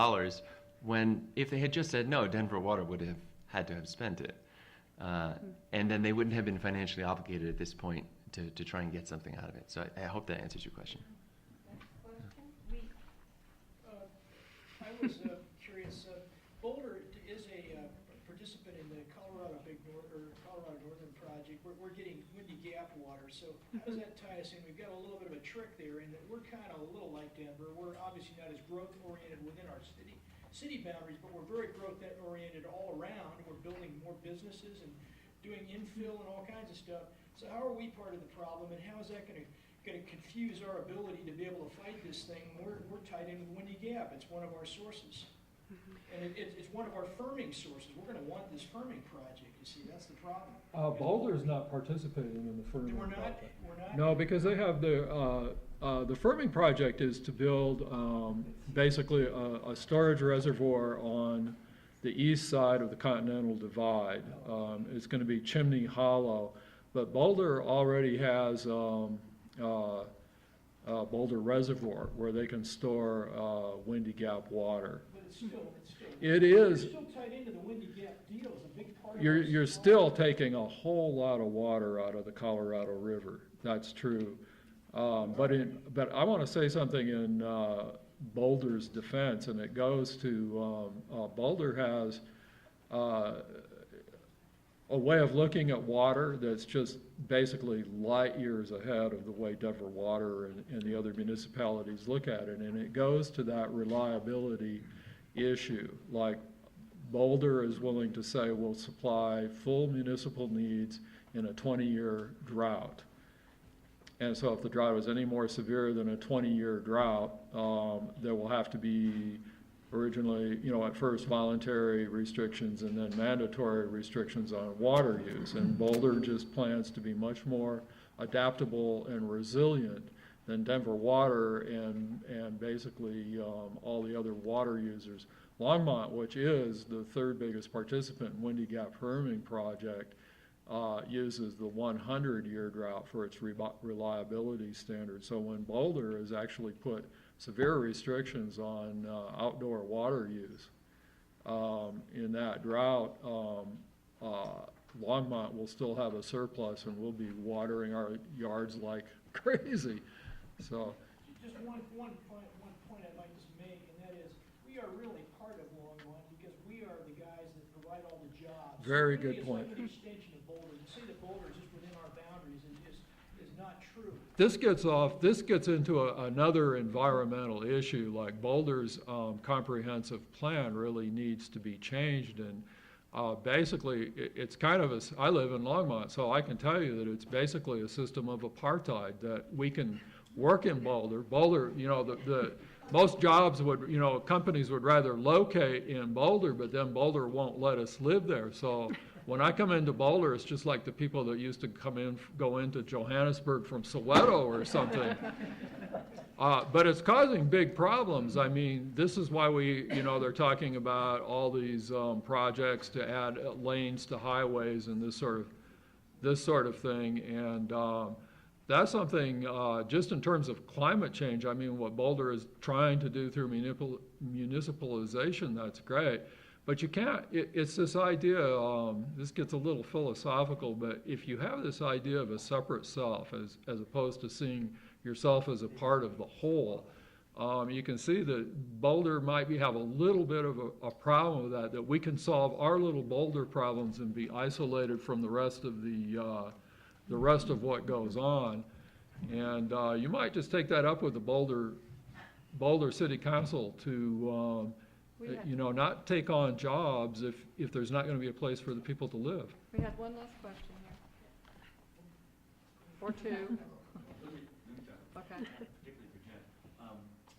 when, if they had just said no, Denver Water would have had to have spent it. And then they wouldn't have been financially obligated at this point to try and get something out of it. So I hope that answers your question. I was curious. Boulder is a participant in the Colorado Northern Project. We're getting Windy Gap water. So how does that tie us in? We've got a little bit of a trick there in that we're kind of a little like Denver. We're obviously not as growth oriented within our city boundaries, but we're very growth oriented all around. We're building more businesses and doing infill and all kinds of stuff. So how are we part of the problem, and how is that going to confuse our ability to be able to fight this thing? We're tied in with Windy Gap. It's one of our sources. And it's one of our firming sources. We're going to want this firming project, you see. That's the problem. Boulder's not participating in the firming project. We're not? No, because they have the firming project is to build basically a storage reservoir on the east side of the Continental Divide. It's going to be Chimney Hollow. But Boulder already has Boulder Reservoir where they can store Windy Gap water. But it's still It is. We're still tied into the Windy Gap deal. It's a big part of You're still taking a whole lot of water out of the Colorado River. That's true. But I want to say something in Boulder's defense, and it goes to Boulder has a way of looking at water that's just basically light years ahead of the way Denver Water and the other municipalities look at it. And it goes to that reliability issue. Like Boulder is willing to say we'll supply full municipal needs in a 20-year drought. And so if the drought is any more severe than a 20-year drought, there will have to be originally, at first voluntary restrictions and then mandatory restrictions on water use. And Boulder just plans to be much more adaptable and resilient than Denver Water and basically all the other water users. Longmont, which is the third biggest participant in Windy Gap firming project, uses the 100-year drought for its reliability standard. So when Boulder has actually put severe restrictions on outdoor water use in that drought, Longmont will still have a surplus and we'll be watering our yards like crazy. So just one point I'd like to make, and that is we are really part of Longmont because we are the guys that provide all the jobs. Very So really good point. It's like an extension of Boulder. To say that Boulder is just within our boundaries is not true. this gets into another environmental issue. Like Boulder's comprehensive plan really needs to be changed, and basically it's kind of I live in Longmont, so I can tell you that it's basically a system of apartheid that we can work in Boulder. Boulder, the most jobs would, companies would rather locate in Boulder, but then Boulder won't let us live there. So when I come into Boulder, it's just like the people that used to go into Johannesburg from Soweto or something. But it's causing big problems. I mean, this is why they're talking about all these projects to add lanes to highways and this sort of thing. And that's something, just in terms of climate change, I mean, what Boulder is trying to do through municipalization, that's great. But you can't, it's this idea, this gets a little philosophical, but if you have this idea of a separate self as opposed to seeing yourself as a part of the whole, you can see that Boulder might have a little bit of a problem with that we can solve our little Boulder problems and be isolated from the rest of the rest of what goes on. And you might just take that up with the Boulder City Council to not take on jobs if there's not going to be a place for the people to live. We had one last question here. Or two. Okay. Particularly for Jen.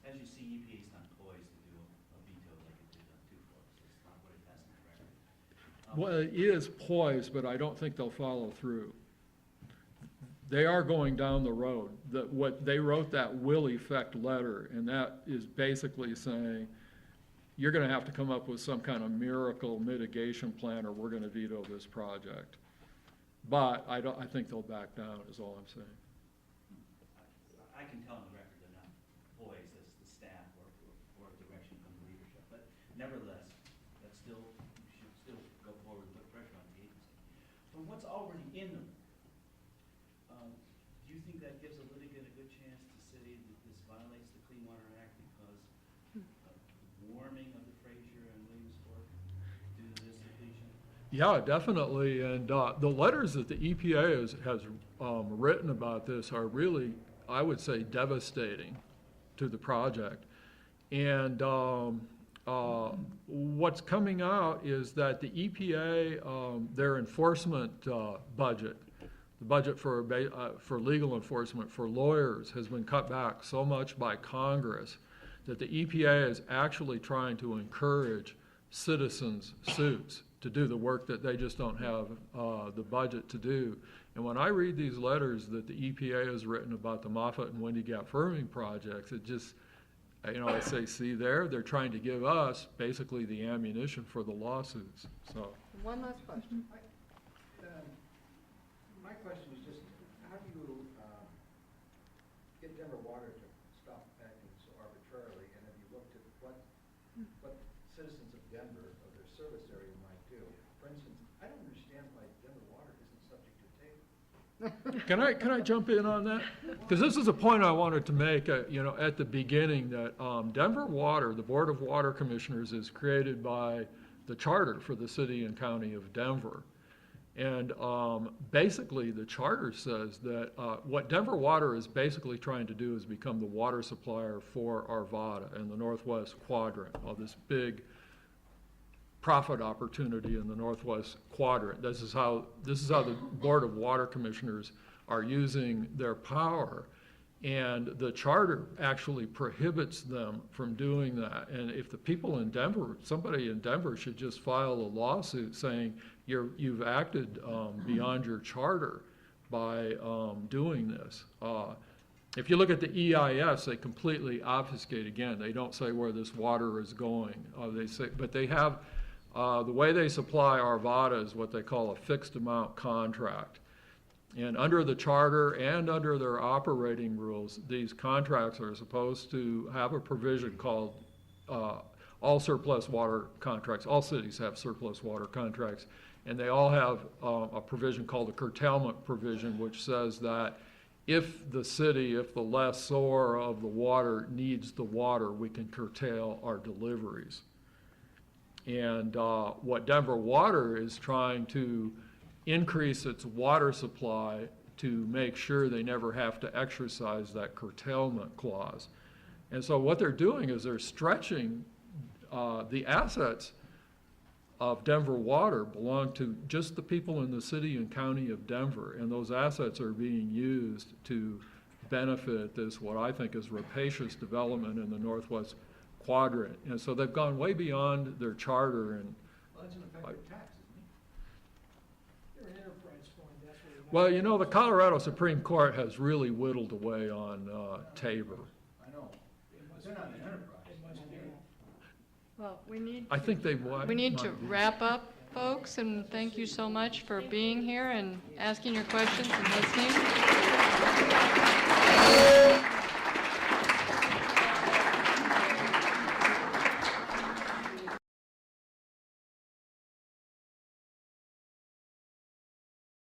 As you see, EPA's not poised to do a veto like it did on 2-4, so it's not what it has in the record. Well, it is poised, but I don't think they'll follow through. They are going down the road. What they wrote that will effect letter, and that is basically saying, you're going to have to come up with some kind of miracle mitigation plan or we're going to veto this project. But I think they'll back down is all I'm saying. I can tell on the record they're not poised as the staff or direction from the leadership, but nevertheless, that should still go forward and put pressure on the agency. From what's already in them, do you think that gives a litigant a good chance to say that this violates the Clean Water Act because of warming of the Fraser and Williams Fork due to this depletion? Yeah, definitely. And the letters that the EPA has written about this are really, I would say, devastating to the project. And what's coming out is that the EPA, their enforcement budget, the budget for legal enforcement for lawyers has been cut back so much by Congress that the EPA is actually trying to encourage citizens' suits to do the work that they just don't have the budget to do. And when I read these letters that the EPA has written about the Moffat and Windy Gap firming projects, it just, I say, see there, they're trying to give us basically the ammunition for the lawsuits. So. One last question. My question is just, how do you get Denver Water to stop acting so arbitrarily? And have you looked at what citizens of Denver, of their service area, might do? For instance, I don't understand why Denver Water isn't subject to table. Can I jump in on that? Because this is a point I wanted to make, at the beginning, that Denver Water, the Board of Water Commissioners, is created by the charter for the city and county of Denver. And basically, the charter says that what Denver Water is basically trying to do is become the water supplier for Arvada and the Northwest Quadrant of this big profit opportunity in the Northwest Quadrant. This is how the Board of Water Commissioners are using their power. And the charter actually prohibits them from doing that. And if the people in Denver, somebody in Denver should just file a lawsuit saying you've acted beyond your charter by doing this. If you look at the EIS, they completely obfuscate again. They don't say where this water is going. They say, but they have, the way they supply Arvada is what they call a fixed amount contract. And under the charter and under their operating rules, these contracts are supposed to have a provision called all surplus water contracts. All cities have surplus water contracts. And they all have a provision called a curtailment provision, which says that if the lessor of the water needs the water, we can curtail our deliveries. And what Denver Water is trying to increase its water supply to make sure they never have to exercise that curtailment clause. And so what they're doing is they're stretching the assets of Denver Water belong to just the people in the city and county of Denver, and those assets are being used to benefit this, what I think is rapacious development in the Northwest Quadrant. And so they've gone way beyond their charter. And Well, that's an effective tax, isn't it? They're an enterprise fund, that's what. well, the Colorado Supreme Court has really whittled away on Tabor. I know, They're not the enterprise. It must be. Well, we need I think they would. We need to wrap up, folks, and thank you so much for being here and asking your questions and listening.